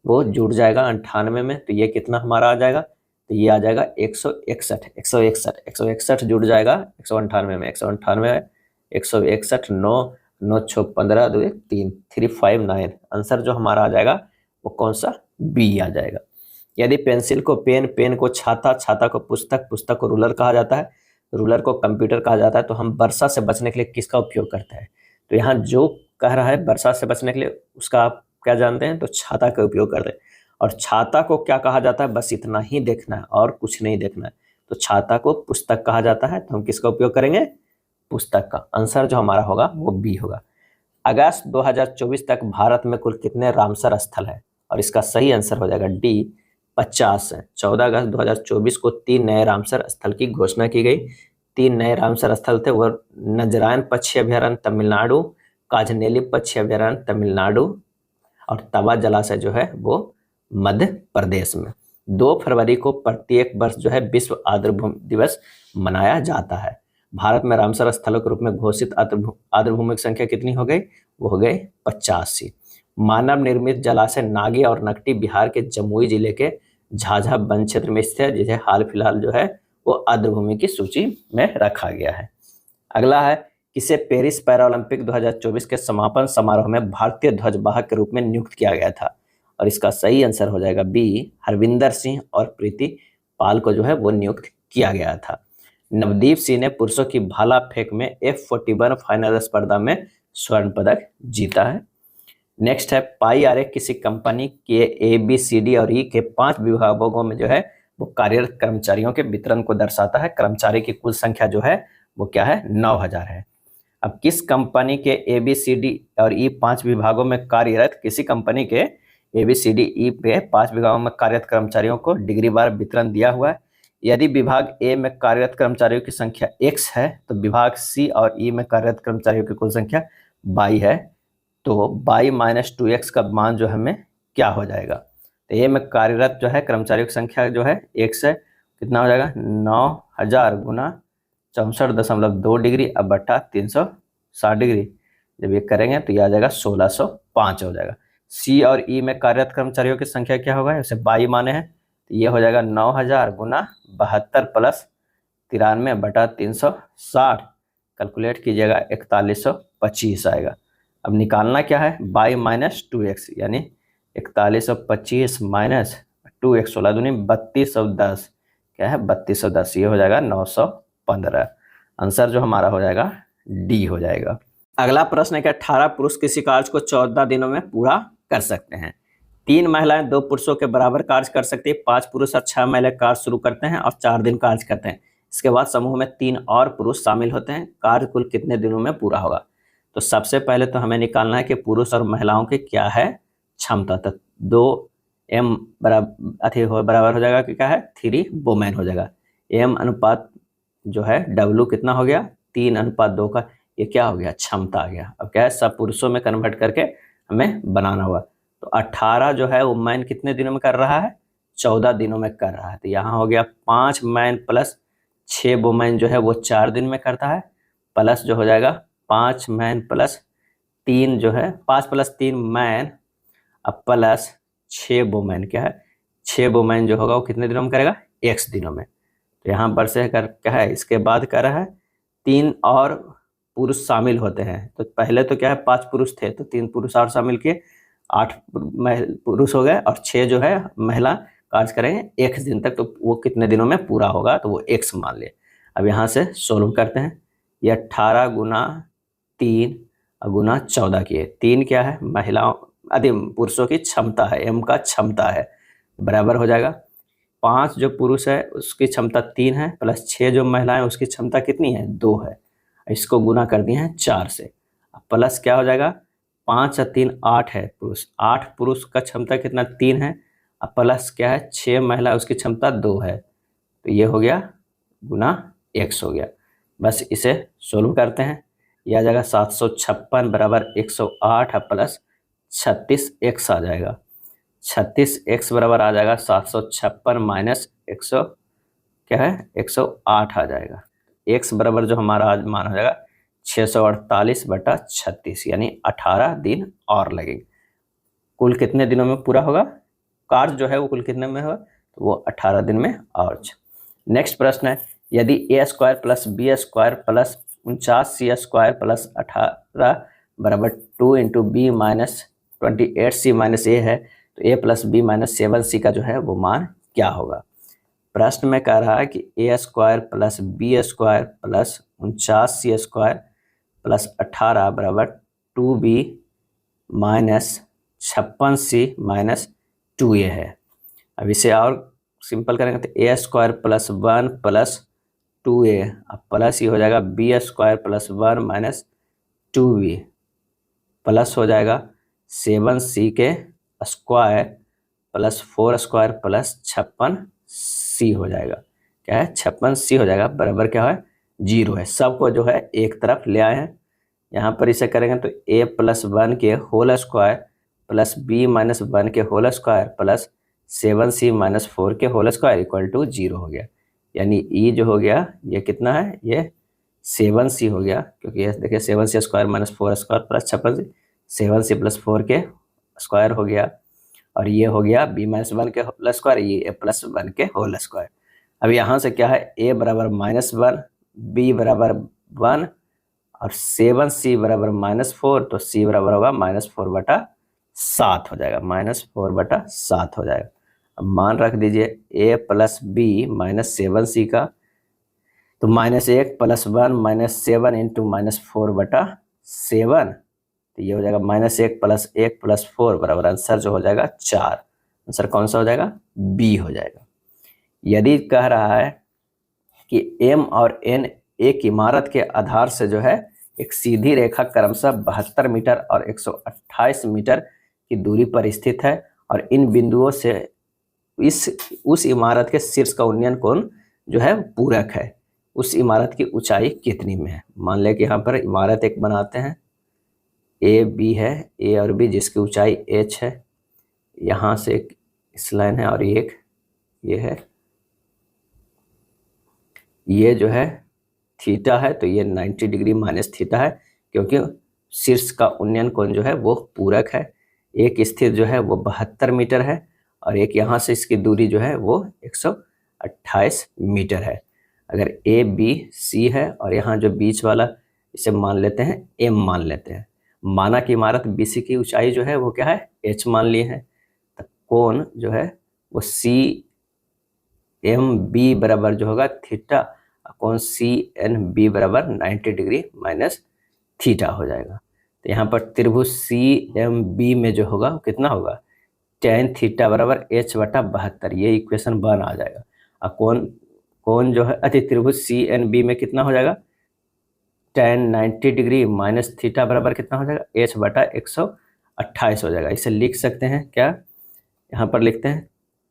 वो जुड़ जाएगा 98 में, तो ये कितना हमारा आ जाएगा, तो ये आ जाएगा 161, 161, 161 जुड़ जाएगा 198 में, 198, 161, 9, 9 6 15 2 1 3, 359। आंसर जो हमारा आ जाएगा वो कौन सा, बी आ जाएगा। यदि पेंसिल को पेन, पेन को छाता, छाता को पुस्तक, पुस्तक को रूलर कहा जाता है, रूलर को कंप्यूटर कहा जाता है, तो हम वर्षा से बचने के लिए किसका उपयोग करते हैं। तो यहाँ जो कह रहा है वर्षा से बचने के लिए उसका आप क्या जानते हैं, तो छाता का उपयोग करते हैं। और छाता को क्या कहा जाता है, बस इतना ही देखना है और कुछ नहीं देखना है। तो छाता को पुस्तक कहा जाता है, तो हम किसका उपयोग करेंगे, पुस्तक का। आंसर जो हमारा होगा वो बी होगा। अगस्त 2024 तक भारत में कुल कितने रामसर स्थल है, और इसका सही आंसर हो जाएगा डी 50 है। 14 अगस्त 2024 को 3 नए रामसर स्थल की घोषणा की गई। 3 नए रामसर स्थल थे वो नजरायन पक्षी अभ्यारण्य तमिलनाडु, काजनेली पक्षी अभ्यारण्य तमिलनाडु और तवा जलाशय जो है वो मध्य प्रदेश में। 2 फरवरी को प्रत्येक वर्ष जो है विश्व आर्द्रभूमि दिवस मनाया जाता है। भारत में रामसर स्थलों के रूप में घोषित आर्द्रभूमि की संख्या कितनी हो गई, वो हो गई 85। मानव निर्मित जलाशय नागी और नकटी बिहार के जमुई जिले के झाझा वन क्षेत्र में स्थित है, जिसे हाल फिलहाल जो है वो आर्द्रभूमि की सूची में रखा गया है। अगला है, किसे पेरिस पैरालंपिक 2024 के समापन समारोह में भारतीय ध्वजवाहक के रूप में नियुक्त किया गया था? और इसका सही आंसर हो जाएगा बी, हरविंदर सिंह और प्रीति पाल को जो है वो नियुक्त किया गया था। नवदीप सिंह ने पुरुषों की भाला फेंक में F41 फाइनल स्पर्धा में स्वर्ण पदक जीता है। नेक्स्ट है, पाई आरेख किसी कंपनी के ABCD और E के 5 विभागों में जो है वो कार्यरत कर्मचारियों के वितरण को दर्शाता है। कर्मचारी की कुल संख्या जो है वो क्या है, 9000 है। अब किस कंपनी के ABCD और E 5 विभागों में कार्यरत, किसी कंपनी के ABCD E पे 5 विभागों में कार्यरत कर्मचारियों को डिग्रीवार वितरण दिया हुआ है। यदि विभाग A में कार्यरत कर्मचारियों की संख्या X है तो विभाग C और E में कार्यरत कर्मचारियों की कुल संख्या Y है, तो y माइनस 2x का मान जो हमें क्या हो जाएगा? तो ए में कार्यरत जो है कर्मचारियों की संख्या जो है x है, कितना हो जाएगा 9000 गुना 64.2 डिग्री अब बटा 360 डिग्री। जब ये करेंगे तो ये आ जाएगा 1605 हो जाएगा। सी और ई में कार्यरत कर्मचारियों की संख्या क्या होगा, इसे बाई माने हैं, तो ये हो जाएगा 9000 गुना 72 प्लस 93 बटा 360, कैलकुलेट कीजिएगा 4125 आएगा। अब निकालना क्या है, बाई माइनस 2x यानी 4125 माइनस 2x, 16 दूनी 3210, क्या है 3210, ये हो जाएगा 915। आंसर जो हमारा हो जाएगा डी हो जाएगा। अगला प्रश्न है कि 18 पुरुष किसी कार्य को 14 दिनों में पूरा कर सकते हैं। 3 महिलाएं 2 पुरुषों के बराबर कार्य कर सकती है। 5 पुरुष और 6 महिलाएं कार्य शुरू करते हैं और 4 दिन कार्य करते हैं। इसके बाद समूह में 3 और पुरुष शामिल होते हैं। कार्य कुल कितने दिनों में पूरा होगा? तो सबसे पहले तो हमें निकालना है कि पुरुष और महिलाओं की क्या है क्षमता। तो 2m बराबर हो जाएगा कि क्या है 3 वुमेन हो जाएगा। m अनुपात जो है w कितना हो गया 3:2 का, ये क्या हो गया क्षमता आ गया। अब क्या है सब पुरुषों में कन्वर्ट करके हमें बनाना होगा। तो 18 जो है वो मैन कितने दिनों में कर रहा है, 14 दिनों में कर रहा है। तो यहाँ हो गया 5 मैन प्लस 6 वुमेन जो है वो 4 दिन में करता है, प्लस जो हो जाएगा 5 मैन प्लस 3 जो है 5 प्लस 3 मैन अब प्लस 6 वुमेन, क्या है 6 वुमेन जो होगा वो कितने दिनों में करेगा, x दिनों में। तो यहाँ पर से कर क्या है, इसके बाद कर रहा है 3 और पुरुष शामिल होते हैं। तो पहले तो क्या है 5 पुरुष थे, तो 3 पुरुष और शामिल किए, 8 पुरुष हो गए और 6 जो है महिला कार्य करेंगे x दिन तक। तो वो कितने दिनों में पूरा होगा, तो वो x मान ले। अब यहाँ से सोल्व करते हैं, ये 18 गुना 3 गुना 14 किए, 3 क्या है महिलाओं पुरुषों की क्षमता है, m का क्षमता है, बराबर हो जाएगा 5 जो पुरुष है उसकी क्षमता 3 है प्लस 6 जो महिलाएं उसकी क्षमता कितनी है 2 है, इसको गुना कर दिए हैं 4 से, प्लस क्या हो जाएगा 5 और 3 8 है पुरुष, 8 पुरुष का क्षमता कितना 3 है, अब प्लस क्या है 6 महिला उसकी क्षमता 2 है, तो ये हो गया गुना x हो गया। बस इसे सोल्व करते हैं, यह आ जाएगा 756 बराबर 108 प्लस 36x आ जाएगा। 36x बराबर आ जाएगा 756 माइनस 100 क्या है 108 आ जाएगा। x बराबर जो हमारा आज मान हो जाएगा 648 बटा 36 यानी 18 दिन और लगेंगे। कुल कितने दिनों में पूरा होगा कार्य जो है वो कुल कितने में होगा, तो वो 18 दिन में। और नेक्स्ट प्रश्न है, यदि a square plus B square plus 49c square plus 18 बराबर 2 into b minus 28c minus a है, तो a plus B minus 7c का जो है वो मान क्या होगा। प्रश्न में कह रहा है कि a square plus B square plus 49c square plus 18 बराबर 2b minus 56c minus 2a है। अब इसे और सिंपल करेंगे तो a square plus 1 plus 2a, अब प्लस ये हो जाएगा B square plus 1 minus 2b plus हो जाएगा 7c के square plus 4 square plus 56c हो जाएगा, क्या है 56c हो जाएगा, बराबर क्या है 0 है। सबको जो है एक तरफ ले आए हैं, यहाँ पर इसे करेंगे तो a प्लस 1 के whole square plus b minus 1 के whole square plus 7c minus 4 के होल स्क्वायर इक्वल टू 0 हो गया। यानी e जो हो गया ये कितना है, ये 7c हो गया, क्योंकि ये देखिए 7c square minus 4 square plus 56c, 7c plus 4 के स्क्वायर हो गया, और ये हो गया b-1 के होल स्क्वायर, ये a+1 के होल स्क्वायर। अब यहाँ से क्या है, a बराबर -1, b बराबर 1 और 7c बराबर -4, तो c बराबर होगा -4/7 हो जाएगा, -4/7 हो जाएगा। अब मान रख दीजिए a + b -7c का, तो -1 + 1 -7 इंटू -4/7, तो ये हो जाएगा -1 + 1 + 4 बराबर आंसर जो हो जाएगा 4। आंसर कौन सा हो जाएगा, बी हो जाएगा। यदि कह रहा है कि m और n एक इमारत के आधार से जो है एक सीधी रेखा क्रमशः 72 मीटर और 128 मीटर की दूरी पर स्थित है, और इन बिंदुओं से उस इमारत के शीर्ष का उन्नयन कोण जो है पूरक है, उस इमारत की ऊंचाई कितनी में है। मान लें कि यहाँ पर इमारत एक बनाते हैं, ए बी है, ए और बी जिसकी ऊंचाई h है, यहाँ से एक इस लाइन है और एक ये है, ये जो है थीटा है, तो ये 90 डिग्री माइनस थीटा है, क्योंकि शीर्ष का उन्नयन कोण जो है वो पूरक है। एक स्थिर जो है वो 72 मीटर है, और एक यहाँ से इसकी दूरी जो है वो 128 मीटर है। अगर ए बी सी है और यहाँ जो बीच वाला इसे मान लेते हैं एम मान लेते हैं, माना कि इमारत बी सी की ऊंचाई जो है वो क्या है, एच मान लिए हैं, तो कोण जो है वो सी एम बी बराबर जो होगा थीटा, कोण सी एन बी बराबर 90 डिग्री माइनस थीटा हो जाएगा। तो यहाँ पर त्रिभुज सी एम बी में जो होगा कितना होगा, tan थीटा बराबर h/72, ये इक्वेशन 1 आ जाएगा। और कोण जो है त्रिभुज सी एन बी में कितना हो जाएगा, tan 90 डिग्री माइनस थीटा बराबर कितना हो जाएगा, h/128 हो जाएगा। इसे लिख सकते हैं क्या, यहाँ पर लिखते हैं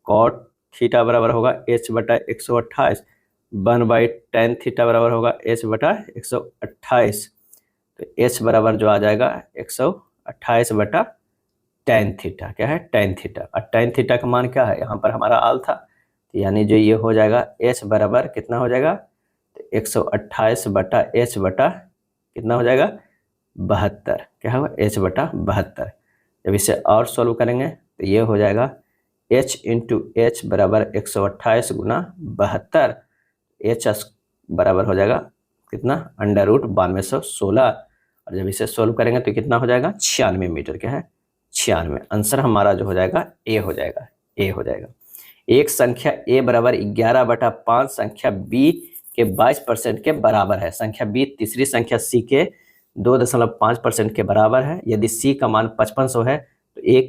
cot थीटा बराबर होगा h/128, 1/tan थीटा बराबर होगा h/128, तो h बराबर जो आ जाएगा 128/tan थीटा, क्या है tan थीटा, और tan थीटा का मान क्या है, यहाँ पर हमारा आल था, तो यानी जो ये हो जाएगा h बराबर कितना हो जाएगा, तो 128/h कितना हो जाएगा 72, क्या होगा h/72। जब इसे और सॉल्व करेंगे तो ये हो जाएगा h इंटू एच बराबर 128 गुना 72, h बराबर हो जाएगा कितना, √9216, और जब इसे सोल्व करेंगे तो कितना हो जाएगा 96 मीटर, क्या है 96। आंसर हमारा जो हो जाएगा ए हो जाएगा, ए हो जाएगा। एक संख्या a बराबर 11/5 संख्या b के 22% के बराबर है। संख्या b तीसरी संख्या c के 2.5% के बराबर है। यदि c का मान 5500 है तो a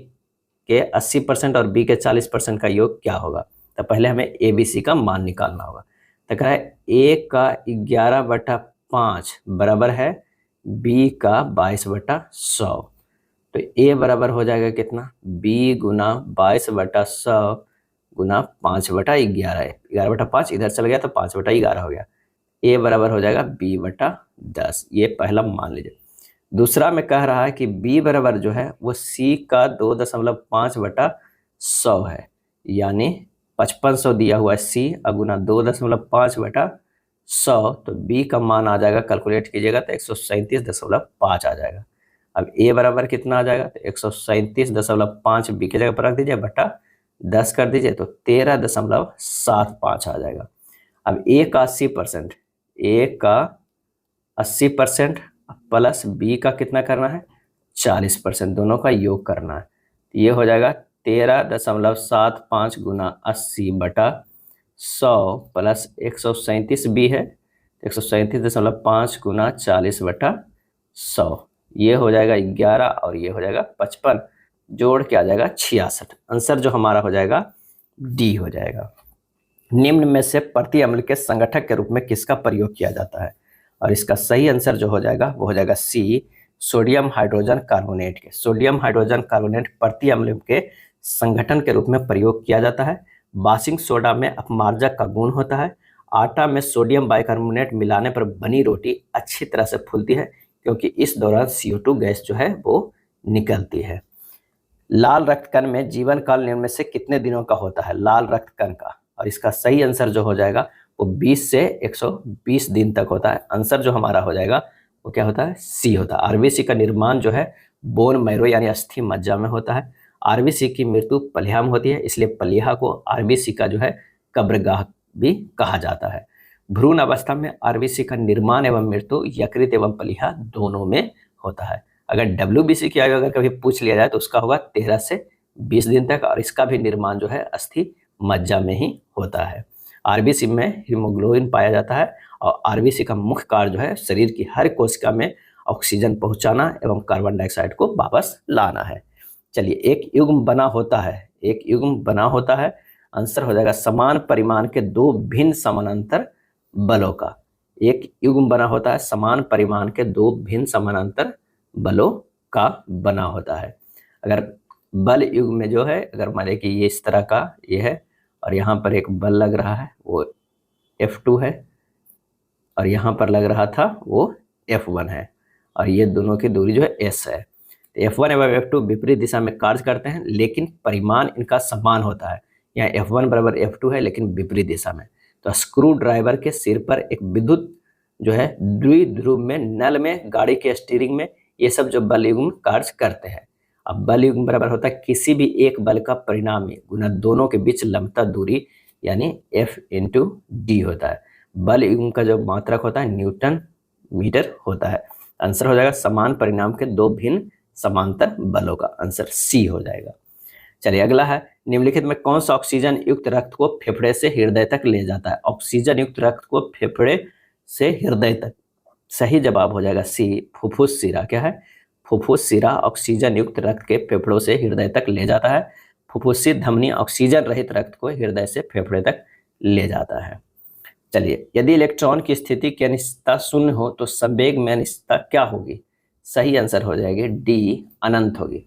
के 80% और b के 40% का योग क्या होगा। तो पहले हमें a b c का मान निकालना होगा। तो कहा है a का 11/5 बराबर है b का 22/100, तो a बराबर हो जाएगा कितना, b गुना 22/100 गुना 5/11 है, 11/5 इधर चल गया तो 5/11 हो गया, a बराबर हो जाएगा b/10। ये पहला मान लीजिए। दूसरा में कह रहा है कि b बराबर जो है वो c का 2.5/100 है, यानी 5500 दिया हुआ है c गुना 2.5/100, तो b का मान आ जाएगा, कैलकुलेट कीजिएगा तो 137.5 आ जाएगा। अब a बराबर कितना आ जाएगा, तो 137.5 b की जगह पर रख दीजिए, बटा 10 कर दीजिए तो 13.75 आ जाएगा। अब a का 80%, a का 80% प्लस b का कितना करना है 40%, दोनों का योग करना है, तो ये हो जाएगा 13.75 गुना 80/100 प्लस 137 b है, 137.5 गुना 40/100, ये हो जाएगा 11 और ये हो जाएगा 55, जोड़ के आ जाएगा 66। आंसर जो हमारा हो जाएगा डी हो जाएगा। निम्न में से प्रति अम्ल के संगठक के रूप में किसका प्रयोग किया जाता है, और इसका सही आंसर जो हो जाएगा वो हो जाएगा सी, सोडियम हाइड्रोजन कार्बोनेट के। सोडियम हाइड्रोजन कार्बोनेट प्रति अम्ल के संगठन के रूप में प्रयोग किया जाता है। बासिंग सोडा में अपमार्जक का गुण होता है। आटा में सोडियम बाइकार्बोनेट मिलाने पर बनी रोटी अच्छी तरह से फूलती है, क्योंकि इस दौरान CO2 गैस जो है वो निकलती है। लाल रक्त कण में जीवन काल निम्न में से कितने दिनों का होता है, लाल रक्त कण का, और इसका सही आंसर जो हो जाएगा वो 20 से 120 दिन तक होता है। आंसर जो हमारा हो जाएगा वो क्या होता है, सी होता है। RBC का निर्माण जो है बोन मैरो यानी अस्थि मज्जा में होता है। आरबीसी की मृत्यु पलिया में होती है, इसलिए पलिया को आरबीसी का जो है कब्रगाह भी कहा जाता है। भ्रूण अवस्था में आरबीसी का निर्माण एवं मृत्यु यकृत एवं पलिया दोनों में होता है। अगर डब्ल्यूबीसी की आयु अगर कभी पूछ लिया जाए तो उसका होगा 13 से 20 दिन तक, और इसका भी निर्माण जो है अस्थि मज्जा में ही होता है। आरबीसी में हीमोग्लोबिन पाया जाता है, और आरबीसी का मुख्य कार्य जो है शरीर की हर कोशिका में ऑक्सीजन पहुंचाना एवं कार्बन डाइऑक्साइड को वापस लाना है। चलिए, एक युग्म बना होता है, एक युग्म बना होता है, आंसर हो जाएगा समान परिमाण के दो भिन्न समानांतर बलों का। एक युग्म बना होता है समान परिमाण के दो भिन्न समानांतर बलों का बना होता है। अगर बल युग्म में जो है, अगर मान लें कि ये इस तरह का ये है और यहाँ पर एक बल लग रहा है वो F2 है, और यहाँ पर लग रहा था वो F1 है, और ये दोनों की दूरी जो है S है। तो F1 एवं F2 विपरीत दिशा में कार्य करते हैं, लेकिन परिमाण इनका समान होता है। यहाँ F1 बराबर F2 है, लेकिन विपरीत दिशा में। तो स्क्रू ड्राइवर के सिर पर एक विद्युत जो है द्विध्रुव में, नल में, गाड़ी के स्टीयरिंग में, ये सब जो बल युग्म कार्य करते हैं। अब बल युग्म बराबर होता है किसी भी एक बल का परिणामी गुना दोनों के बीच लंबता दूरी, यानी F × D होता है। बल युग्म का जो मात्रक होता है न्यूटन मीटर होता है। आंसर हो जाएगा समान परिणाम के दो भिन्न समांतर बलों का, आंसर C हो जाएगा। चलिए, अगला है निम्नलिखित में कौन सा ऑक्सीजन युक्त रक्त को फेफड़े से हृदय तक ले जाता है? ऑक्सीजन युक्त रक्त को फेफड़े से हृदय तक, सही जवाब हो जाएगा C, फुफ्फुस शिरा। क्या है? फुफ्फुस शिरा ऑक्सीजन युक्त रक्त के फेफड़ों से हृदय तक ले जाता है। फुफ्फुसी धमनी ऑक्सीजन रहित रक्त को हृदय से फेफड़े तक ले जाता है। चलिए, यदि इलेक्ट्रॉन की स्थिति की अनिश्चितता शून्य हो तो संवेग में अनिश्चितता क्या होगी? सही आंसर हो जाएगी D, अनंत होगी।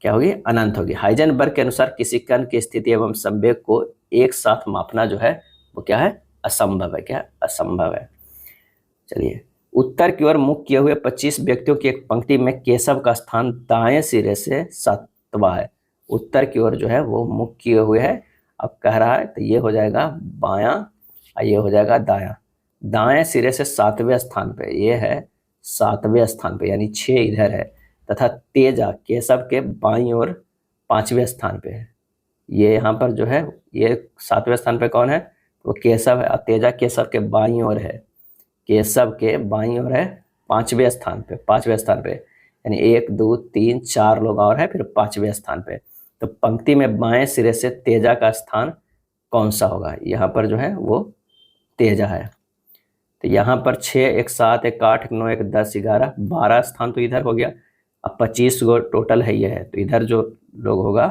क्या होगी? अनंत होगी। हाइजेनबर्ग के अनुसार किसी कण की स्थिति एवं संवेग को एक साथ मापना जो है वो क्या है? असंभव है। क्या? असंभव है। चलिए, उत्तर की ओर मुख किए हुए 25 व्यक्तियों की एक पंक्ति में केशव का स्थान दाएं सिरे से 7वां है। उत्तर की ओर जो है वो मुख किए हुए है। अब कह रहा है तो ये हो जाएगा बायां, ये हो जाएगा दायां। दाएं सिरे से 7वें स्थान पे, ये है 7वें स्थान पे, यानी 6 इधर है, तथा तेजा केशव के बाईं ओर 5वें स्थान पे है। ये यहाँ पर जो है ये 7वें स्थान पे कौन है? वो केशव है, और तेजा केशव के बाईं ओर है। केशव के बाईं ओर है 5वें स्थान पे, 5वें स्थान पे, यानी 1 2 3 4 लोग और है, फिर 5वें स्थान पे। तो पंक्ति में बाएं सिरे से तेजा का स्थान कौन सा होगा? यहाँ पर जो है वो तेजा है। तो यहाँ पर 6 1 7 1 8 1 9 1 10 11 12 स्थान तो इधर हो गया। अब 25 गो टोटल है ये है, तो इधर जो लोग होगा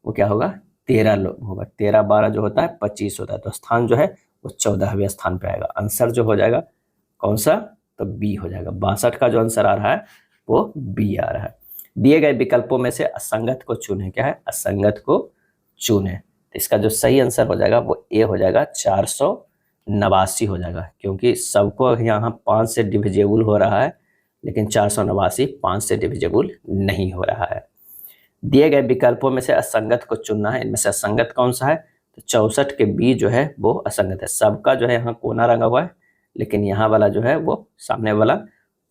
वो क्या होगा? 13 लोग होगा। 13 12 जो होता है 25 होता है, तो स्थान जो है वो 14वें स्थान पे आएगा। आंसर जो हो जाएगा कौन सा? तो बी हो जाएगा। 62 का जो आंसर आ रहा है वो बी आ रहा है। दिए गए विकल्पों में से असंगत को चुने। क्या है? असंगत को चुने। तो इसका जो सही आंसर हो जाएगा वो ए हो जाएगा, 489 हो जाएगा, क्योंकि सबको यहाँ 5 से डिविजेबल हो रहा है, लेकिन 489 5 से डिविजेबल नहीं हो रहा है। दिए गए विकल्पों में से असंगत को चुनना है। इनमें से असंगत कौन सा है? तो 64 के बी जो है वो असंगत है। सबका जो है यहाँ कोना रंगा हुआ है, लेकिन यहाँ वाला जो है वो सामने वाला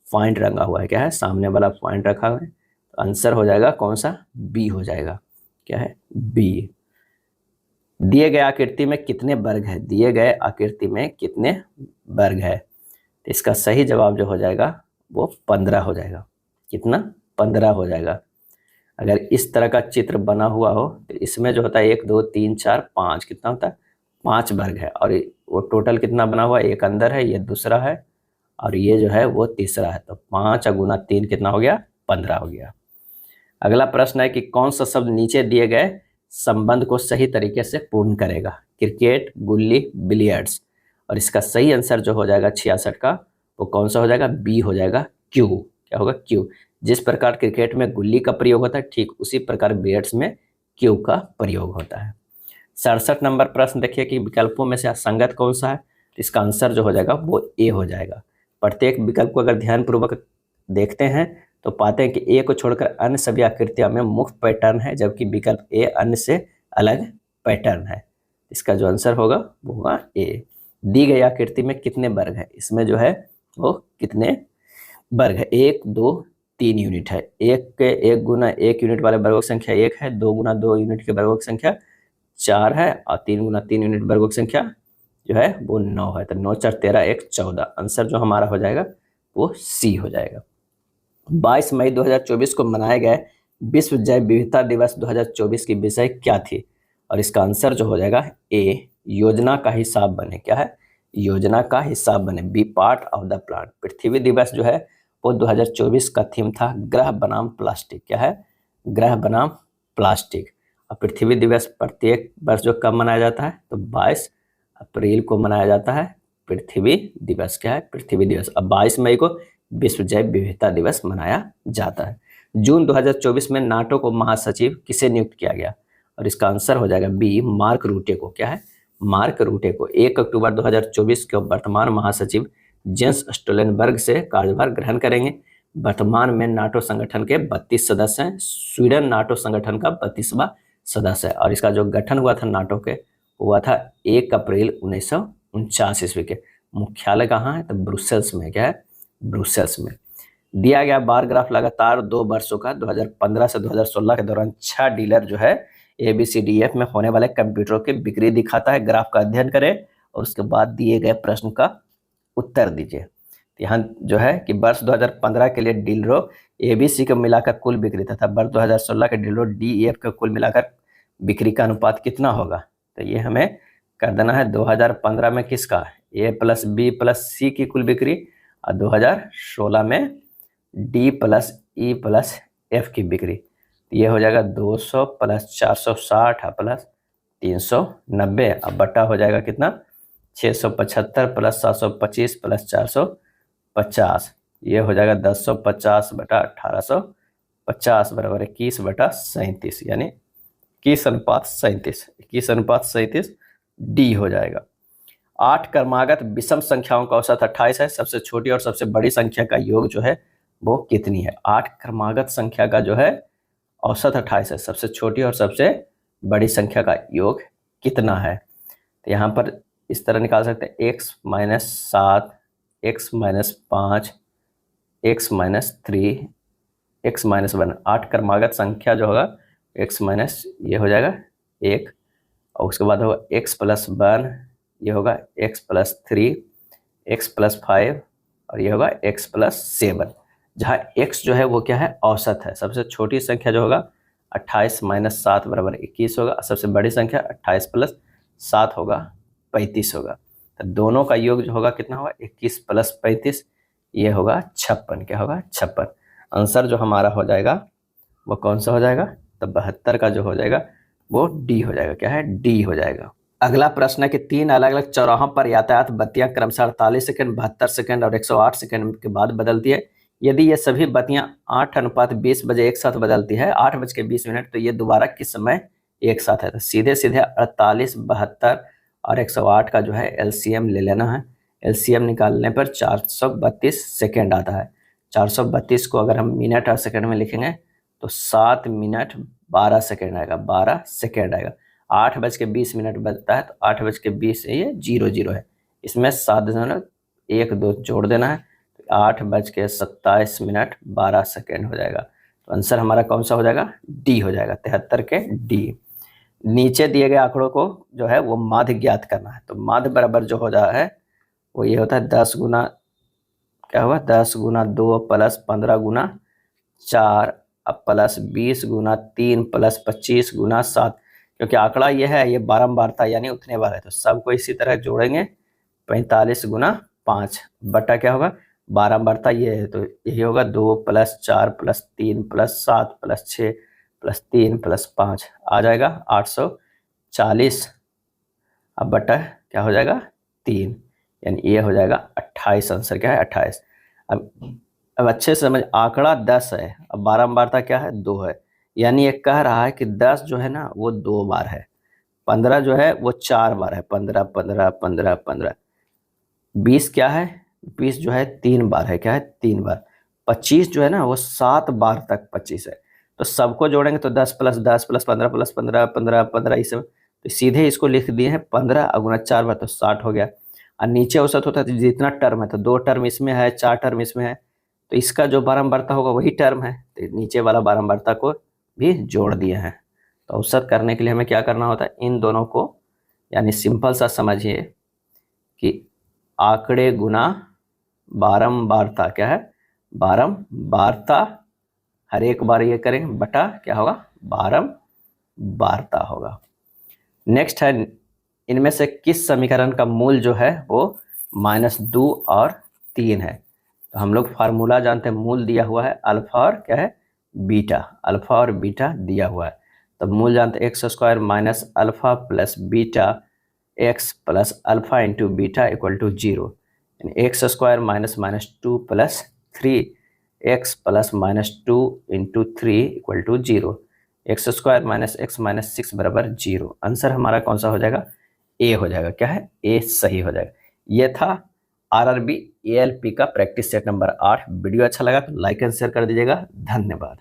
पॉइंट रंगा हुआ है। क्या है? सामने वाला पॉइंट रखा हुआ है। तो आंसर हो जाएगा कौन सा? बी हो जाएगा। क्या है? बी। दिए गए आकृति में कितने वर्ग है? दिए गए आकृति में कितने वर्ग है? तो इसका सही जवाब जो हो जाएगा वो 15 हो जाएगा। कितना? 15 हो जाएगा। अगर इस तरह का चित्र बना हुआ हो तो इसमें जो होता है 1 2 3 4 5, कितना होता है? 5 वर्ग है, और वो टोटल कितना बना हुआ है? एक अंदर है, ये दूसरा है, और ये जो है वो तीसरा है। तो 5 गुना 3 कितना हो गया? 15 हो गया। अगला प्रश्न है कि कौन सा शब्द नीचे दिए गए संबंध को सही तरीके से पूर्ण करेगा? क्रिकेट, गुल्ली, बिलियर्ड्स। और इसका सही आंसर जो हो जाएगा 66 का, वो कौन सा हो जाएगा? बी हो जाएगा, क्यू। क्या होगा? क्यू। जिस प्रकार क्रिकेट में गुल्ली का प्रयोग होता है, ठीक उसी प्रकार बिलियर्ड्स में क्यू का प्रयोग होता है। 67 नंबर प्रश्न देखिए कि विकल्पों में से असंगत कौन सा है? तो इसका आंसर जो हो जाएगा वो ए हो जाएगा। प्रत्येक विकल्प को अगर ध्यानपूर्वक देखते हैं तो पाते हैं कि ए को छोड़कर अन्य सभी आकृतियां में मुख्य पैटर्न है, जबकि विकल्प ए अन्य से अलग पैटर्न है। इसका जो आंसर होगा वो होगा ए। दी गई आकृति में कितने वर्ग है? इसमें जो है वो कितने वर्ग है? 1 2 3 यूनिट है। एक के 1 गुना 1 यूनिट वाले वर्गों की संख्या 1 है, 2 गुना 2 यूनिट के वर्गों की संख्या 4 है, और 3 गुना 3 यूनिट वर्गों की संख्या जो है वो 9 है। तो 9 4 13 1 14। आंसर जो हमारा हो जाएगा वो सी हो जाएगा। 22 मई 2024 को मनाए गए विश्व जैव विविधता दिवस 2024 की विषय क्या थी? और इसका आंसर जो हो जाएगा ए, योजना का हिसाब बने। क्या है? योजना का हिसाब बने, be part of the plan. पृथ्वी दिवस जो है वो 2024 का थीम था ग्रह बनाम प्लास्टिक। क्या है? ग्रह बनाम प्लास्टिक। और पृथ्वी दिवस प्रत्येक वर्ष जो कब मनाया जाता है? तो 22 अप्रैल को मनाया जाता है पृथ्वी दिवस। क्या है? पृथ्वी दिवस। अब 22 मई को विश्व जैव विविधता दिवस मनाया जाता है। जून 2024 में नाटो को महासचिव किसे नियुक्त किया गया? और इसका आंसर हो जाएगा बी, मार्क रूटे को। क्या है? मार्क रूटे को। 1 अक्टूबर 2024 को वर्तमान महासचिव जेंस स्टोलनबर्ग से कार्यभार ग्रहण करेंगे। वर्तमान में नाटो संगठन के 32 सदस्य हैं। स्वीडन नाटो संगठन का 32वां सदस्य है। और इसका जो गठन हुआ था नाटो के, हुआ था 1 अप्रैल 1949 ईस्वी के। मुख्यालय कहाँ है? तो ब्रुसेल्स में। क्या है? ब्रुसेल्स में। दिया गया बार ग्राफ लगातार 2 वर्षों का 2015 से 2016 के दौरान 6 डीलर जो है ABCDF में होने वाले कंप्यूटरों की बिक्री दिखाता है। ग्राफ का अध्ययन करें और उसके बाद दिए गए प्रश्न का उत्तर दीजिए। यहाँ जो है कि वर्ष 2015 के लिए डीलरों ABC को मिलाकर कुल बिक्री तथा वर्ष 2016 के डीलरों DEF का कुल मिलाकर बिक्री का अनुपात कितना होगा? तो ये हमें कर देना है 2015 में किसका? A plus B plus C की कुल बिक्री, और 2016 में D plus E plus F की बिक्री। ये हो जाएगा 200 प्लस 460 प्लस 390। अब बटा हो जाएगा कितना? 675 प्लस 725 प्लस 450। ये हो जाएगा 1050 बटा 1850 बराबर 21 बटा 37, यानी 21:37। 21:37 डी हो जाएगा। 8 क्रमागत विषम संख्याओं का औसत 28 है। सबसे छोटी और सबसे बड़ी संख्या का योग जो है वो कितनी है? 8 क्रमागत संख्या का जो है औसत 28 है। सबसे छोटी और सबसे बड़ी संख्या का योग कितना है? तो यहाँ पर इस तरह निकाल सकते हैं x - 7, x - 5, x - 3, x - 1। 8 क्रमागत संख्या जो होगा x माइनस ये हो जाएगा 1, और उसके बाद होगा x + 1, ये होगा x + 3, x + 5, और ये होगा x + 7। जहाँ x जो है वो क्या है? औसत है। सबसे छोटी संख्या जो होगा 28 - 7 बराबर 21 होगा। सबसे बड़ी संख्या 28 + 7 होगा 35 होगा। तो दोनों का योग जो होगा कितना होगा? 21 + 35, ये होगा 56। क्या होगा? 56। आंसर जो हमारा हो जाएगा वो कौन सा हो जाएगा? तो 72 का जो हो जाएगा वो डी हो जाएगा। क्या है? डी हो जाएगा। अगला प्रश्न है कि 3 अलग अलग चौराहों पर यातायात बत्तियां क्रमशः 48 सेकंड, 72 सेकंड और 108 सेकंड के बाद बदलती है। यदि ये सभी बत्तियां 8:20 बजे एक साथ बदलती है, 8:20, तो ये दोबारा किस समय एक साथ है? तो सीधे सीधे 48, 72 और 108 का जो है LCM ले लेना है। LCM निकालने पर 432 सेकेंड आता है। 432 को अगर हम मिनट और सेकेंड में लिखेंगे तो 7 मिनट 12 सेकेंड आएगा। 12 सेकेंड आएगा। 8:20 बजता है तो 8:20 से ये 00 है। इसमें 7.12 जोड़ देना है, 8:27 12 सेकेंड हो जाएगा। तो आंसर हमारा कौन सा हो जाएगा? डी हो जाएगा। 73 के डी। नीचे दिए गए आंकड़ों को जो है वो माध्य ज्ञात करना है। तो माध्य बराबर जो हो रहा है वो ये होता है 10 गुना क्या हुआ? 10 गुना 2 प्लस 15 गुना 4 अब प्लस 20 गुना 3 प्लस 25 गुना 7। क्योंकि आंकड़ा ये है, ये बारंबारता यानी उतने बार है, तो सबको इसी तरह जोड़ेंगे। 45 गुना 5 बटा क्या होगा? बारंबारता ये है, तो यही होगा 2 plus 4 plus 3 plus 7 plus 6 plus 3 plus 5 आ जाएगा 840। अब बटा क्या हो जाएगा? 3, यानी ये हो जाएगा 28। आंसर क्या है? 28। अब अच्छे से समझ, आंकड़ा 10 है, अब बारंबारता क्या है? 2 है, यानी ये कह रहा है कि 10 जो है ना वो 2 बार है, 15 जो है वो 4 बार है, 15 15 15 15। 20 क्या है? 20 जो है 3 बार है। क्या है? 3 बार। 25 जो है ना वो 7 बार तक 25 है। तो सबको जोड़ेंगे तो 10 प्लस 10 प्लस 15 प्लस 15 15 15 इस सब, तो सीधे इसको लिख दिए हैं 15 गुना 4 बार, तो 60 हो गया। और नीचे औसत होता है तो जितना टर्म है, तो 2 टर्म इसमें है, 4 टर्म इसमें है, तो इसका जो बारंबारता होगा वही टर्म है, तो नीचे वाला बारंबारता को भी जोड़ दिए हैं। तो औसत करने के लिए हमें क्या करना होता है, इन दोनों को, यानी सिंपल सा समझिए कि आंकड़े गुना बारंबारता, क्या है, बारंबारता, हर एक बार ये करेंगे बटा क्या होगा, बारंबारता होगा। नेक्स्ट है, इनमें से किस समीकरण का मूल जो है वो -2 और 3 है। तो हम लोग फार्मूला जानते हैं, मूल दिया हुआ है अल्फा और क्या है, बीटा, अल्फा और बीटा दिया हुआ है। तो मूल जानते हैं x² minus alpha plus beta x plus alpha into beta equal to 0, यानी x² minus 2 plus 3x plus -2 into 3 equal to 0, x² minus x minus 6 बराबर 0। आंसर हमारा कौन सा हो जाएगा, ए हो जाएगा, क्या है, ए सही हो जाएगा। ये था आरआरबी एएलपी का प्रैक्टिस सेट नंबर 8। वीडियो अच्छा लगा तो लाइक एंड शेयर कर दीजिएगा। धन्यवाद।